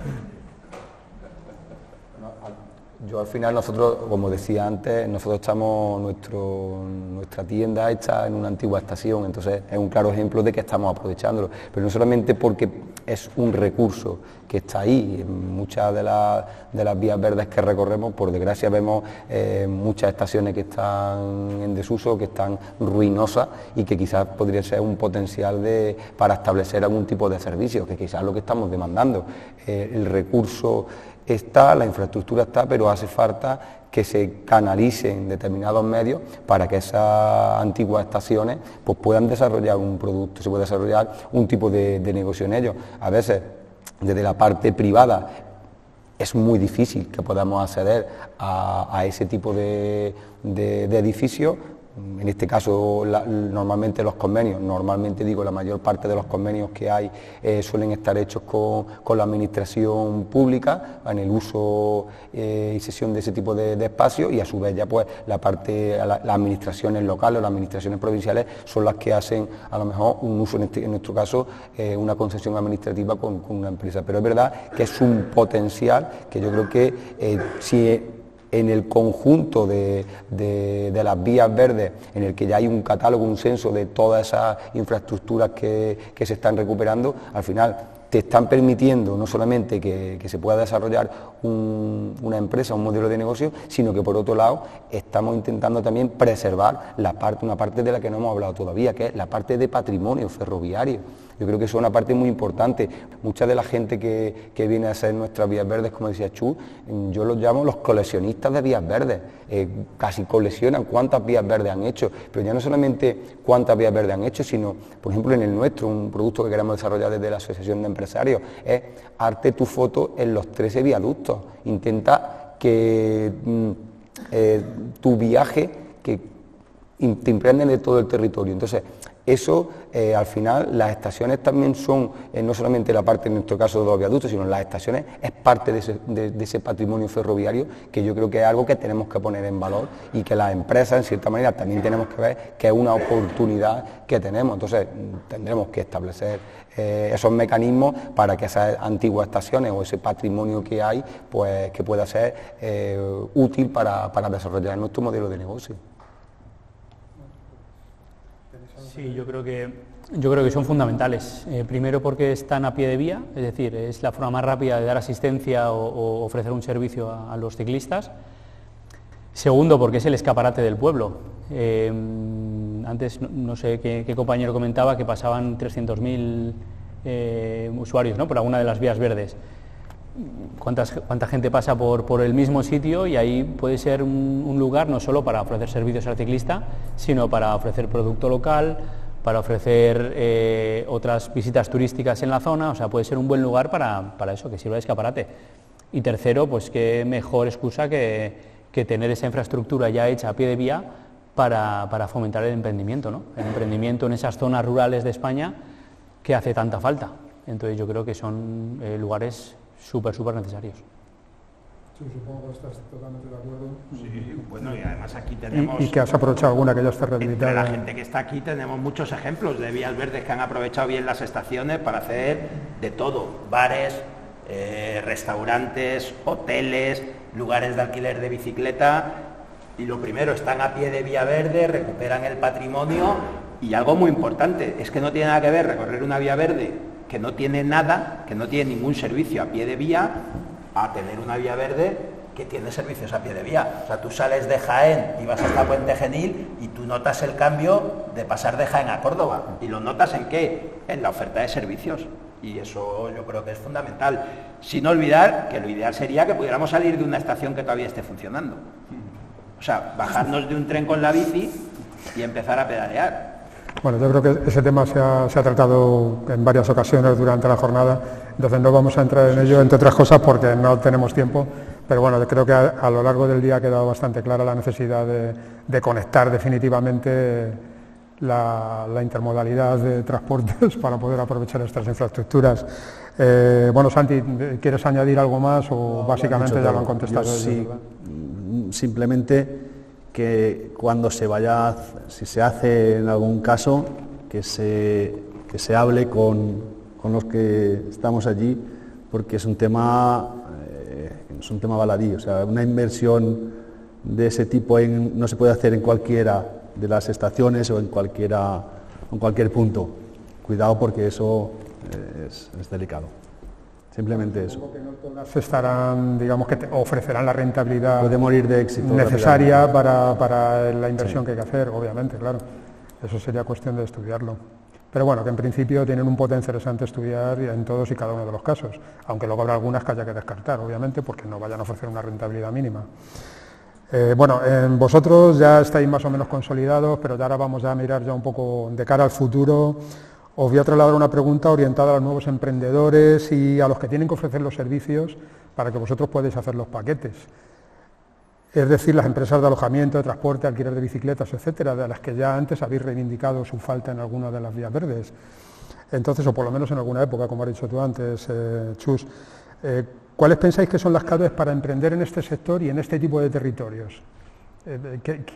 Yo al final nosotros, como decía antes, nosotros estamos, nuestra tienda está en una antigua estación, entonces es un claro ejemplo de que estamos aprovechándolo, pero no solamente porque es un recurso que está ahí, en muchas de las vías verdes que recorremos, por desgracia vemos muchas estaciones que están en desuso, que están ruinosas y que quizás podría ser un potencial para establecer algún tipo de servicio, que quizás es lo que estamos demandando. El recurso está, la infraestructura está, pero hace falta que se canalicen determinados medios para que esas antiguas estaciones pues puedan desarrollar un producto, se pueda desarrollar un tipo de negocio en ellos. A veces, desde la parte privada, es muy difícil que podamos acceder a ese tipo de edificios. En este caso, normalmente los convenios, la mayor parte de los convenios que hay suelen estar hechos con la administración pública en el uso y cesión de ese tipo de espacios, y a su vez ya pues las administraciones locales o las administraciones provinciales son las que hacen a lo mejor un uso, en nuestro caso, una concesión administrativa con una empresa. Pero es verdad que es un potencial que yo creo que si en el conjunto de las vías verdes, en el que ya hay un catálogo, un censo de todas esas infraestructuras que se están recuperando, al final te están permitiendo no solamente que se pueda desarrollar una empresa, un modelo de negocio, sino que por otro lado estamos intentando también preservar una parte de la que no hemos hablado todavía, que es la parte de patrimonio ferroviario. Yo creo que eso es una parte muy importante. Mucha de la gente que viene a hacer nuestras vías verdes, como decía Chu, yo los llamo los coleccionistas de vías verdes. Casi coleccionan cuántas vías verdes han hecho, pero ya no solamente cuántas vías verdes han hecho, sino, por ejemplo, en el nuestro, un producto que queremos desarrollar desde la Asociación de Empresarios, es arte tu foto en los 13 viaductos. Intenta que tu viaje que te imprenden de todo el territorio. Entonces, eso, al final, las estaciones también son, no solamente la parte, en nuestro caso, de los viaductos, sino las estaciones es parte de ese patrimonio ferroviario, que yo creo que es algo que tenemos que poner en valor y que las empresas, en cierta manera, también tenemos que ver que es una oportunidad que tenemos. Entonces, tendremos que establecer esos mecanismos para que esas antiguas estaciones o ese patrimonio que hay, pues que pueda ser útil para desarrollar nuestro modelo de negocio. Sí, yo creo que son fundamentales. Primero porque están a pie de vía, es decir, es la forma más rápida de dar asistencia o ofrecer un servicio a los ciclistas. Segundo, porque es el escaparate del pueblo. Antes, no sé qué compañero comentaba que pasaban 300.000 usuarios, ¿no?, por alguna de las vías verdes. ¿Cuánta gente pasa por el mismo sitio? Y ahí puede ser un lugar no solo para ofrecer servicios al ciclista, sino para ofrecer producto local, para ofrecer otras visitas turísticas en la zona. O sea, puede ser un buen lugar para eso, que sirva de escaparate. Y tercero, pues qué mejor excusa que tener esa infraestructura ya hecha a pie de vía para fomentar el emprendimiento, ¿no? El emprendimiento en esas zonas rurales de España que hace tanta falta. Entonces yo creo que son lugares súper necesarios. Sí, supongo que estás totalmente de acuerdo. Sí, bueno, y además aquí tenemos... Y que has aprovechado alguna que ya esté rehabilitada. Entre la gente que está aquí tenemos muchos ejemplos de vías verdes que han aprovechado bien las estaciones para hacer de todo: bares, restaurantes, hoteles, lugares de alquiler de bicicleta. Y lo primero, están a pie de vía verde, recuperan el patrimonio, y algo muy importante, es que no tiene nada que ver recorrer una vía verde que no tiene nada, que no tiene ningún servicio a pie de vía, a tener una vía verde que tiene servicios a pie de vía. O sea, tú sales de Jaén y vas hasta Puente Genil y tú notas el cambio de pasar de Jaén a Córdoba. ¿Y lo notas en qué? En la oferta de servicios. Y eso yo creo que es fundamental. Sin olvidar que lo ideal sería que pudiéramos salir de una estación que todavía esté funcionando. O sea, bajarnos de un tren con la bici y empezar a pedalear. Bueno, yo creo que ese tema se ha tratado en varias ocasiones durante la jornada, entonces no vamos a entrar en ello, entre otras cosas porque no tenemos tiempo, pero bueno, creo que a lo largo del día ha quedado bastante clara la necesidad de conectar definitivamente la intermodalidad de transportes para poder aprovechar estas infraestructuras. Bueno, Santi, ¿quieres añadir algo más o no, básicamente ya lo han contestado? Sí, simplemente que cuando se vaya, si se hace en algún caso, que se hable con los que estamos allí, porque es un tema es un tema baladí, o sea, una inversión de ese tipo no se puede hacer en cualquiera de las estaciones o en cualquier punto. Cuidado porque eso es delicado. Simplemente eso. Que no todas estarán, digamos, que te ofrecerán la rentabilidad puede morir de éxito necesaria para la inversión que hay que hacer, obviamente, claro. Eso sería cuestión de estudiarlo. Pero bueno, que en principio tienen un potencial interesante estudiar en todos y cada uno de los casos, aunque luego habrá algunas que haya que descartar, obviamente, porque no vayan a ofrecer una rentabilidad mínima. Bueno, vosotros ya estáis más o menos consolidados, pero ya ahora vamos a mirar ya un poco de cara al futuro. Os voy a trasladar una pregunta orientada a los nuevos emprendedores y a los que tienen que ofrecer los servicios para que vosotros podáis hacer los paquetes. Es decir, las empresas de alojamiento, de transporte, alquiler de bicicletas, etcétera, de las que ya antes habéis reivindicado su falta en alguna de las vías verdes. Entonces, o por lo menos en alguna época, como has dicho tú antes, Chus, ¿cuáles pensáis que son las claves para emprender en este sector y en este tipo de territorios?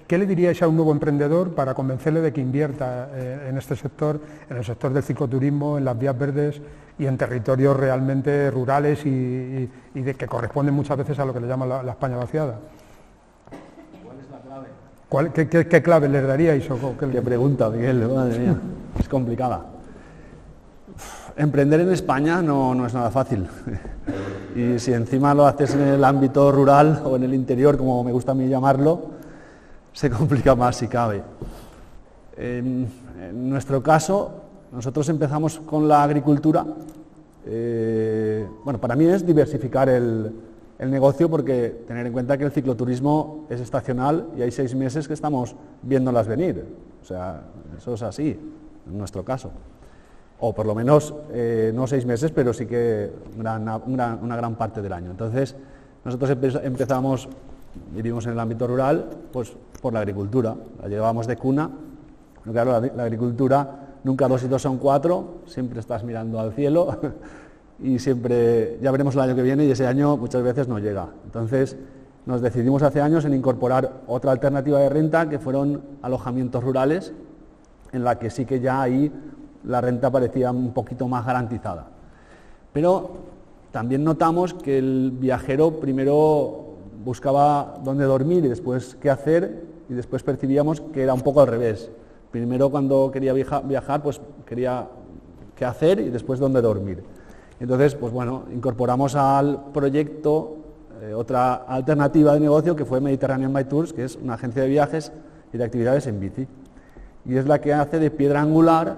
¿Qué le diríais a un nuevo emprendedor para convencerle de que invierta en este sector, en el sector del cicloturismo, en las vías verdes y en territorios realmente rurales y de que corresponden muchas veces a lo que le llaman la España vaciada? ¿Cuál es la clave? ¿Qué clave les daríais? Qué pregunta, Miguel, madre mía, es complicada. Emprender en España no es nada fácil. Y si encima lo haces en el ámbito rural o en el interior, como me gusta a mí llamarlo, se complica más si cabe. En nuestro caso, nosotros empezamos con la agricultura. Bueno, para mí es diversificar el negocio, porque tener en cuenta que el cicloturismo es estacional y hay 6 meses que estamos viéndolas venir. O sea, eso es así, en nuestro caso. O por lo menos, no 6 meses, pero sí que una gran parte del año. Entonces, nosotros empezamos, vivimos en el ámbito rural, pues por la agricultura, la llevábamos de cuna. Pero claro, la agricultura, nunca 2 y 2 son 4, siempre estás mirando al cielo y siempre, ya veremos el año que viene, y ese año muchas veces no llega. Entonces, nos decidimos hace años en incorporar otra alternativa de renta, que fueron alojamientos rurales, en la que sí que ya ahí la renta parecía un poquito más garantizada. Pero también notamos que el viajero primero buscaba dónde dormir y después qué hacer, y después percibíamos que era un poco al revés. Primero, cuando quería viajar, pues quería qué hacer y después dónde dormir. Entonces, pues bueno, incorporamos al proyecto otra alternativa de negocio, que fue Mediterranean by Tours, que es una agencia de viajes y de actividades en bici. Y es la que hace de piedra angular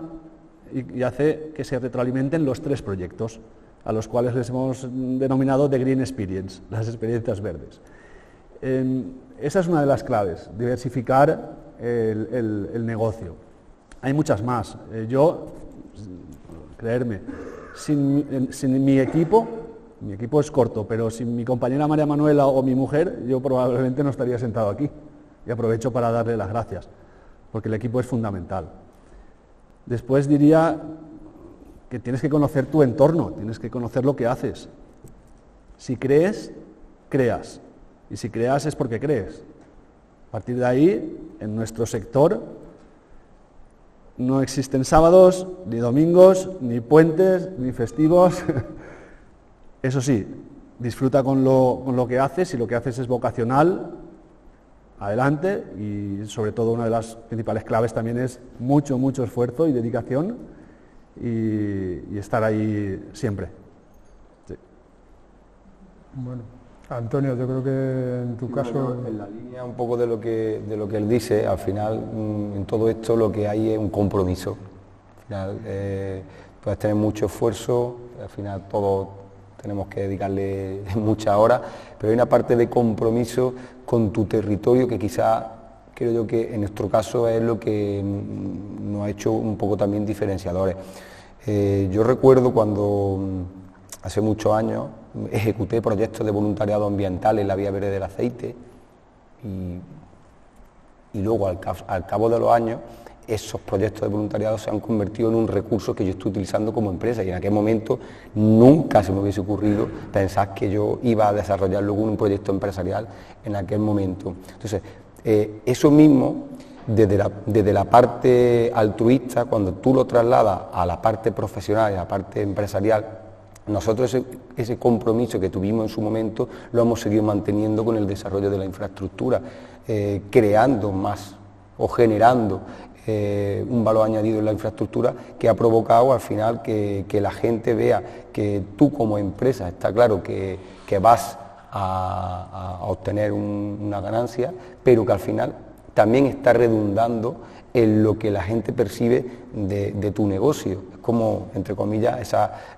y hace que se retroalimenten los 3 proyectos, a los cuales les hemos denominado The Green Experience, las experiencias verdes. Esa es una de las claves, diversificar el negocio. Hay muchas más. Yo, creerme, sin mi equipo es corto, pero sin mi compañera María Manuela o mi mujer, yo probablemente no estaría sentado aquí. Y aprovecho para darle las gracias, porque el equipo es fundamental. Después diría que tienes que conocer tu entorno, tienes que conocer lo que haces. Si crees, creas. Y si creas es porque crees. A partir de ahí, en nuestro sector, no existen sábados, ni domingos, ni puentes, ni festivos. Eso sí, disfruta con lo que haces. Si lo que haces es vocacional, adelante. Y sobre todo, una de las principales claves también es mucho esfuerzo y dedicación y estar ahí siempre. Sí. Bueno, Antonio, yo creo que en tu caso... Bueno, en la línea un poco de lo que él dice, al final en todo esto lo que hay es un compromiso. Al final puedes tener mucho esfuerzo, al final todos tenemos que dedicarle muchas horas, pero hay una parte de compromiso con tu territorio que quizás, creo yo que en nuestro caso es lo que nos ha hecho un poco también diferenciadores. Yo recuerdo cuando hace muchos años ejecuté proyectos de voluntariado ambiental en la Vía Verde del Aceite y luego al cabo de los años esos proyectos de voluntariado se han convertido en un recurso que yo estoy utilizando como empresa, y en aquel momento nunca se me hubiese ocurrido pensar que yo iba a desarrollar luego un proyecto empresarial en aquel momento. Entonces, eso mismo, desde la parte altruista, cuando tú lo trasladas a la parte profesional y a la parte empresarial, nosotros ese compromiso que tuvimos en su momento lo hemos seguido manteniendo con el desarrollo de la infraestructura, creando más o generando un valor añadido en la infraestructura que ha provocado al final que la gente vea que tú como empresa, está claro que vas a obtener una ganancia, pero que al final también está redundando en lo que la gente percibe de tu negocio. Es como, entre comillas,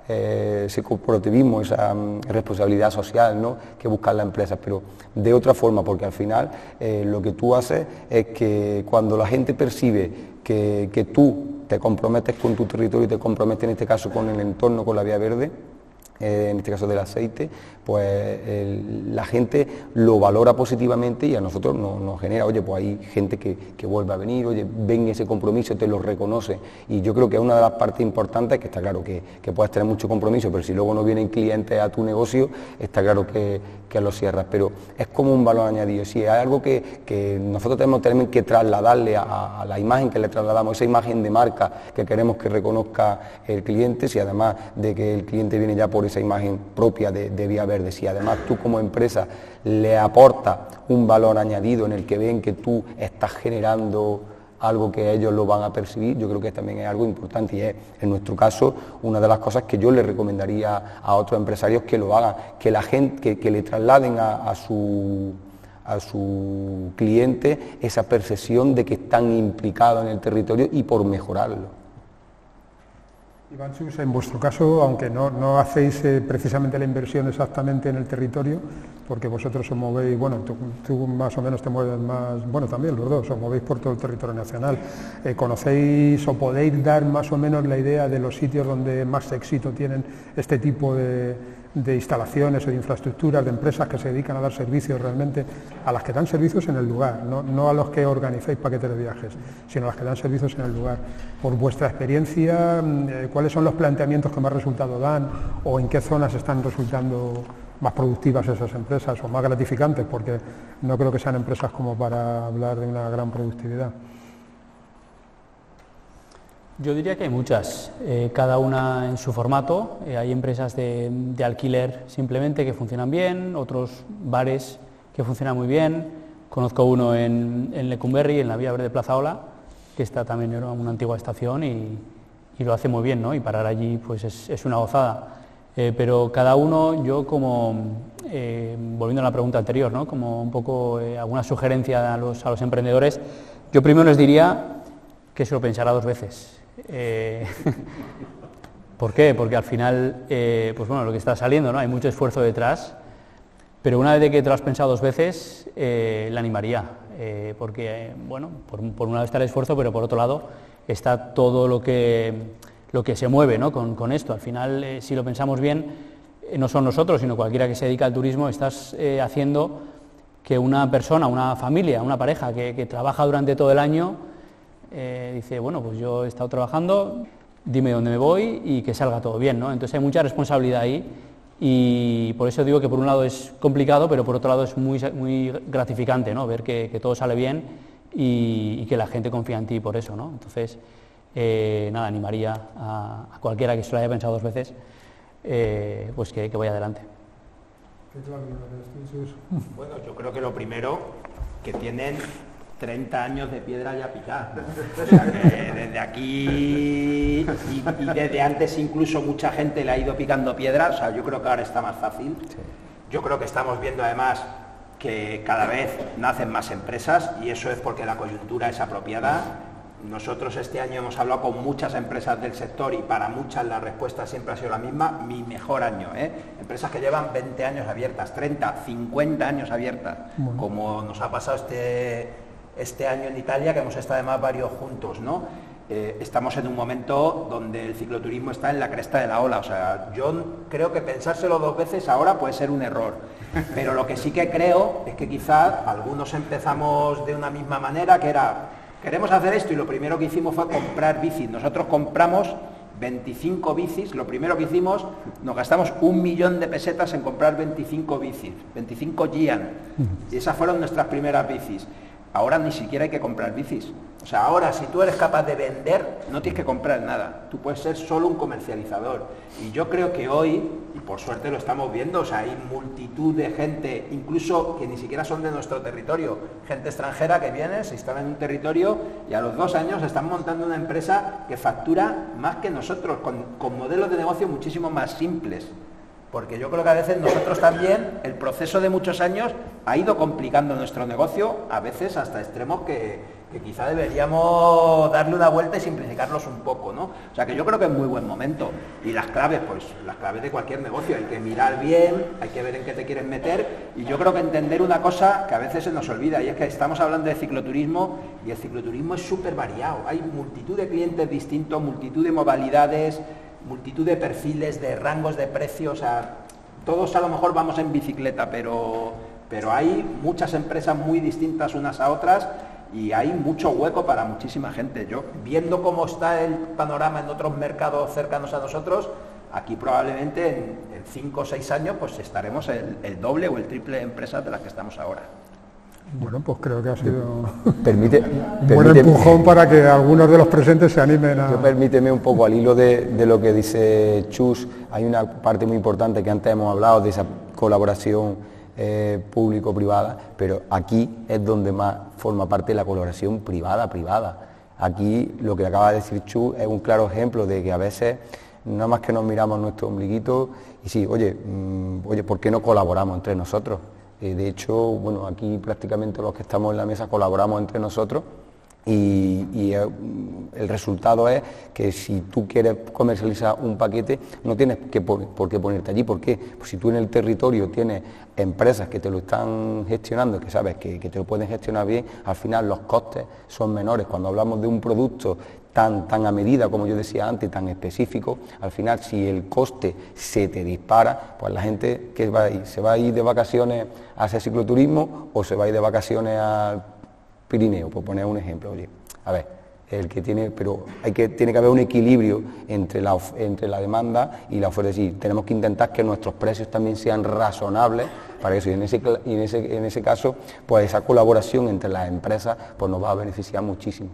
ese corporativismo, esa responsabilidad social, ¿no?, que buscan las empresas, pero de otra forma, porque al final lo que tú haces es que cuando la gente percibe que tú te comprometes con tu territorio y te comprometes en este caso con el entorno, con la vía verde, en este caso del aceite, pues la gente lo valora positivamente y a nosotros nos genera, oye, pues hay gente que vuelve a venir, oye, ven ese compromiso, te lo reconoce, y yo creo que una de las partes importantes es que está claro que puedes tener mucho compromiso, pero si luego no vienen clientes a tu negocio, está claro que lo cierras, pero es como un valor añadido. Si hay algo que nosotros tenemos también que trasladarle a la imagen que le trasladamos, esa imagen de marca que queremos que reconozca el cliente, si además de que el cliente viene ya por esa imagen propia de Vía Verde, si además tú como empresa le aportas un valor añadido en el que ven que tú estás generando algo que ellos lo van a percibir, yo creo que también es algo importante, y es, en nuestro caso, una de las cosas que yo le recomendaría a otros empresarios que lo hagan, que la gente, que le trasladen a su cliente esa percepción de que están implicados en el territorio y por mejorarlo. Iván, Chus, en vuestro caso, aunque no hacéis precisamente la inversión exactamente en el territorio, porque vosotros os movéis, bueno, tú más o menos te mueves más, bueno, también los dos, os movéis por todo el territorio nacional, ¿conocéis o podéis dar más o menos la idea de los sitios donde más éxito tienen este tipo de instalaciones o de infraestructuras, de empresas que se dedican a dar servicios realmente, a las que dan servicios en el lugar, no a los que organizáis paquetes de viajes, sino a las que dan servicios en el lugar? Por vuestra experiencia, ¿cuáles son los planteamientos que más resultado dan o en qué zonas están resultando más productivas esas empresas o más gratificantes? Porque no creo que sean empresas como para hablar de una gran productividad. Yo diría que hay muchas, cada una en su formato. Hay empresas de alquiler simplemente que funcionan bien, otros bares que funcionan muy bien. Conozco uno en Lecumberri, en la Vía Verde Plaza Ola, que está también en una antigua estación y lo hace muy bien, ¿no? Y parar allí pues es una gozada. Pero cada uno, yo como, volviendo a la pregunta anterior, ¿no?, como un poco alguna sugerencia a los emprendedores, yo primero les diría que se lo pensara dos veces. ¿Por qué? Porque al final, pues bueno, lo que está saliendo, ¿no?, hay mucho esfuerzo detrás, pero una vez de que te lo has pensado dos veces, la animaría, porque, bueno, por un lado está el esfuerzo, pero por otro lado está todo lo que se mueve, ¿no?, con esto. Al final, si lo pensamos bien, no son nosotros, sino cualquiera que se dedica al turismo, estás haciendo que una persona, una familia, una pareja que trabaja durante todo el año, dice, bueno, pues yo he estado trabajando, dime dónde me voy y que salga todo bien, ¿no? Entonces hay mucha responsabilidad ahí y por eso digo que por un lado es complicado, pero por otro lado es muy gratificante, ¿no?, ver que todo sale bien y que la gente confía en ti por eso, ¿no? Entonces, nada, animaría a cualquiera que se lo haya pensado dos veces, pues que vaya adelante. Bueno, yo creo que lo primero, que tienen 30 años de piedra ya picada. O sea que desde aquí y desde antes incluso mucha gente le ha ido picando piedra, o sea, yo creo que ahora está más fácil. Sí. Yo creo que estamos viendo además que cada vez nacen más empresas y eso es porque la coyuntura es apropiada. Nosotros este año hemos hablado con muchas empresas del sector y para muchas la respuesta siempre ha sido la misma, mi mejor año, empresas que llevan 20 años abiertas, 30, 50 años abiertas, bueno, como nos ha pasado este año en Italia, que hemos estado además varios juntos, ¿no? Estamos en un momento donde el cicloturismo está en la cresta de la ola, o sea, yo creo que pensárselo dos veces ahora puede ser un error, pero lo que sí que creo es que quizás algunos empezamos de una misma manera, que era, queremos hacer esto, y lo primero que hicimos fue comprar bicis. Nosotros compramos 25 bicis, lo primero que hicimos, nos gastamos 1 millón de pesetas en comprar 25 bicis, 25 Gian, y esas fueron nuestras primeras bicis. Ahora ni siquiera hay que comprar bicis. O sea, ahora si tú eres capaz de vender, no tienes que comprar nada, tú puedes ser solo un comercializador. Y yo creo que hoy, y por suerte lo estamos viendo, o sea, hay multitud de gente, incluso que ni siquiera son de nuestro territorio, gente extranjera que viene, se instala en un territorio y a los 2 años están montando una empresa que factura más que nosotros, con modelos de negocio muchísimo más simples. Porque yo creo que a veces nosotros también, el proceso de muchos años ha ido complicando nuestro negocio, a veces hasta extremos que quizá deberíamos darle una vuelta y simplificarlos un poco, ¿no? O sea que yo creo que es muy buen momento. Y las claves, pues las claves de cualquier negocio, hay que mirar bien, hay que ver en qué te quieres meter, y yo creo que entender una cosa que a veces se nos olvida, y es que estamos hablando de cicloturismo, y el cicloturismo es súper variado, hay multitud de clientes distintos, multitud de modalidades, multitud de perfiles, de rangos de precios, o sea, todos a lo mejor vamos en bicicleta, pero hay muchas empresas muy distintas unas a otras y hay mucho hueco para muchísima gente. Yo, viendo cómo está el panorama en otros mercados cercanos a nosotros, aquí probablemente en 5 o 6 años pues estaremos el doble o el triple de empresas de las que estamos ahora. Bueno, pues creo que ha sido un Permíteme, empujón para que algunos de los presentes se animen a... Permíteme un poco, al hilo de lo que dice Chus, hay una parte muy importante que antes hemos hablado de esa colaboración público-privada, pero aquí es donde más forma parte de la colaboración privada-privada. Aquí lo que acaba de decir Chus es un claro ejemplo de que a veces nada más que nos miramos nuestro ombliguito y sí, oye, ¿por qué no colaboramos entre nosotros? De hecho, bueno, aquí prácticamente los que estamos en la mesa colaboramos entre nosotros y el resultado es que si tú quieres comercializar un paquete no tienes por qué ponerte allí. ¿Por qué? Pues si tú en el territorio tienes empresas que te lo están gestionando, que sabes que te lo pueden gestionar bien, al final los costes son menores. Cuando hablamos de un producto tan a medida, como yo decía antes, tan específico, al final si el coste se te dispara, pues la gente que va a ir, se va a ir de vacaciones a hacer cicloturismo o se va a ir de vacaciones al Pirineo, por poner un ejemplo. Oye, a ver, el que tiene, pero tiene que haber un equilibrio entre la demanda y la oferta. Es decir, tenemos que intentar que nuestros precios también sean razonables para eso. Y en ese caso, pues esa colaboración entre las empresas pues nos va a beneficiar muchísimo.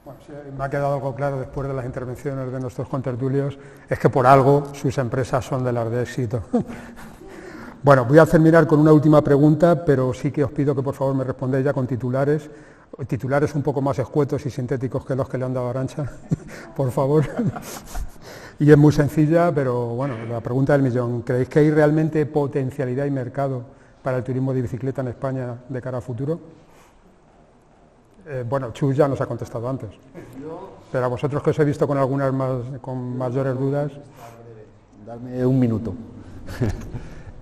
Bueno, sí, me ha quedado algo claro después de las intervenciones de nuestros contertulios, es que por algo sus empresas son de las de éxito. Bueno, voy a terminar con una última pregunta, pero sí que os pido que por favor me respondáis ya con titulares un poco más escuetos y sintéticos que los que le han dado a Arantxa, por favor. Y es muy sencilla, pero bueno, la pregunta del millón. ¿Creéis que hay realmente potencialidad y mercado para el turismo de bicicleta en España de cara a futuro? Bueno, Chus ya nos ha contestado antes, pero a vosotros que os he visto con algunas con mayores dudas... Darme un minuto.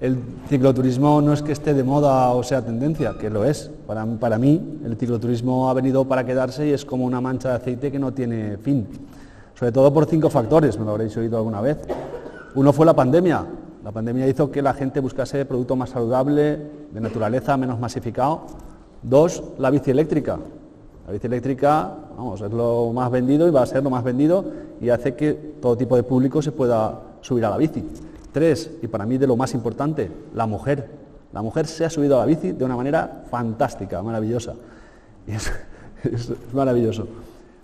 El cicloturismo no es que esté de moda o sea tendencia, que lo es. Para mí el cicloturismo ha venido para quedarse y es como una mancha de aceite que no tiene fin. Sobre todo por 5 factores, me lo habréis oído alguna vez. Uno fue la pandemia. La pandemia hizo que la gente buscase producto más saludable, de naturaleza, menos masificado. 2, la bici eléctrica. La bici eléctrica, vamos, es lo más vendido y va a ser lo más vendido y hace que todo tipo de público se pueda subir a la bici. 3, y para mí de lo más importante, la mujer. La mujer se ha subido a la bici de una manera fantástica, maravillosa. Y es maravilloso.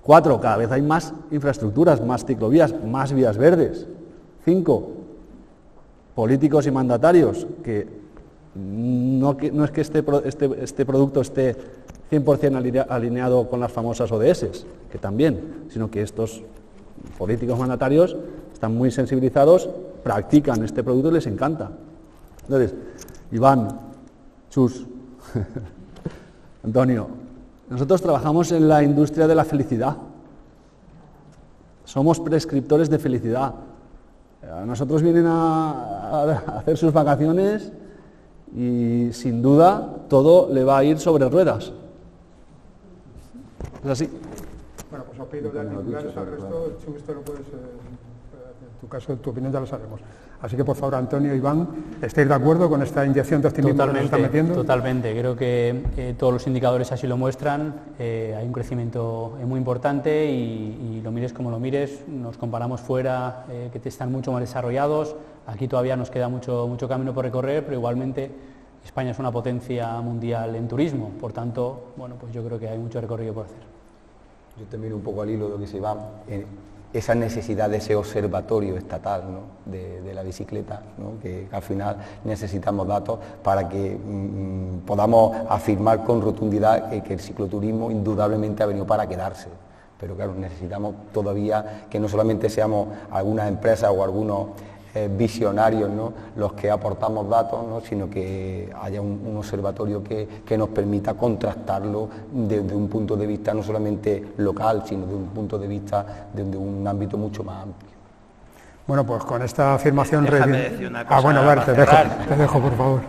4, cada vez hay más infraestructuras, más ciclovías, más vías verdes. 5, políticos y mandatarios que no es que este producto esté 100% alineado con las famosas ODS, que también, sino que estos políticos mandatarios están muy sensibilizados, practican este producto y les encanta. Entonces, Iván, Chus, Antonio, nosotros trabajamos en la industria de la felicidad. Somos prescriptores de felicidad. A nosotros vienen a hacer sus vacaciones y sin duda todo le va a ir sobre ruedas. Es así. Bueno, pues os pido ya titulares al resto. Chus, te lo puedes... en tu caso, tu opinión ya lo sabemos. Así que, por favor, Antonio, Iván, ¿estáis de acuerdo con esta inyección de optimismo que nos está metiendo? Totalmente. Creo que todos los indicadores así lo muestran. Hay un crecimiento muy importante y lo mires como lo mires, nos comparamos fuera, que están mucho más desarrollados. Aquí todavía nos queda mucho camino por recorrer, pero igualmente España es una potencia mundial en turismo, por tanto, bueno, pues yo creo que hay mucho recorrido por hacer. Yo también un poco al hilo de lo que se va, esa necesidad de ese observatorio estatal, ¿no?, de la bicicleta, ¿no?, que al final necesitamos datos para que podamos afirmar con rotundidad que el cicloturismo indudablemente ha venido para quedarse. Pero claro, necesitamos todavía que no solamente seamos algunas empresas o algunos visionarios, ¿no?, los que aportamos datos, ¿no?, sino que haya un observatorio que nos permita contrastarlo desde un punto de vista no solamente local, sino de un punto de vista desde un ámbito mucho más amplio. Bueno, pues con esta afirmación... Déjame decir una cosa bueno, a ver, para te dejo, por favor.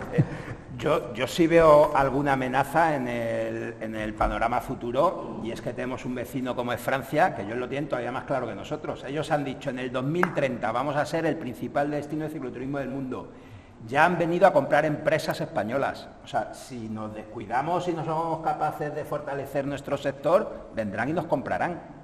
Yo sí veo alguna amenaza en el panorama futuro, y es que tenemos un vecino como es Francia, que ellos lo tienen todavía más claro que nosotros. Ellos han dicho en el 2030 vamos a ser el principal destino de cicloturismo del mundo. Ya han venido a comprar empresas españolas. O sea, si nos descuidamos y no somos capaces de fortalecer nuestro sector, vendrán y nos comprarán.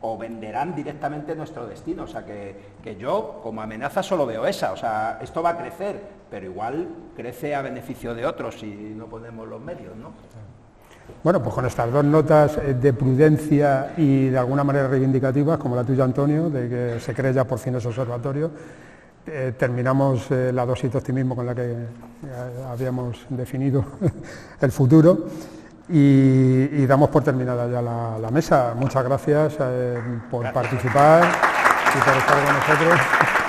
O venderán directamente nuestro destino. O sea, que yo como amenaza solo veo esa. O sea, esto va a crecer, pero igual crece a beneficio de otros si no ponemos los medios, ¿no? Bueno, pues con estas dos notas de prudencia y de alguna manera reivindicativas, como la tuya, Antonio, de que se cree ya por fin ese observatorio, terminamos la dosis de optimismo con la que habíamos definido el futuro. Y damos por terminada ya la mesa. Muchas gracias por participar y por estar con nosotros.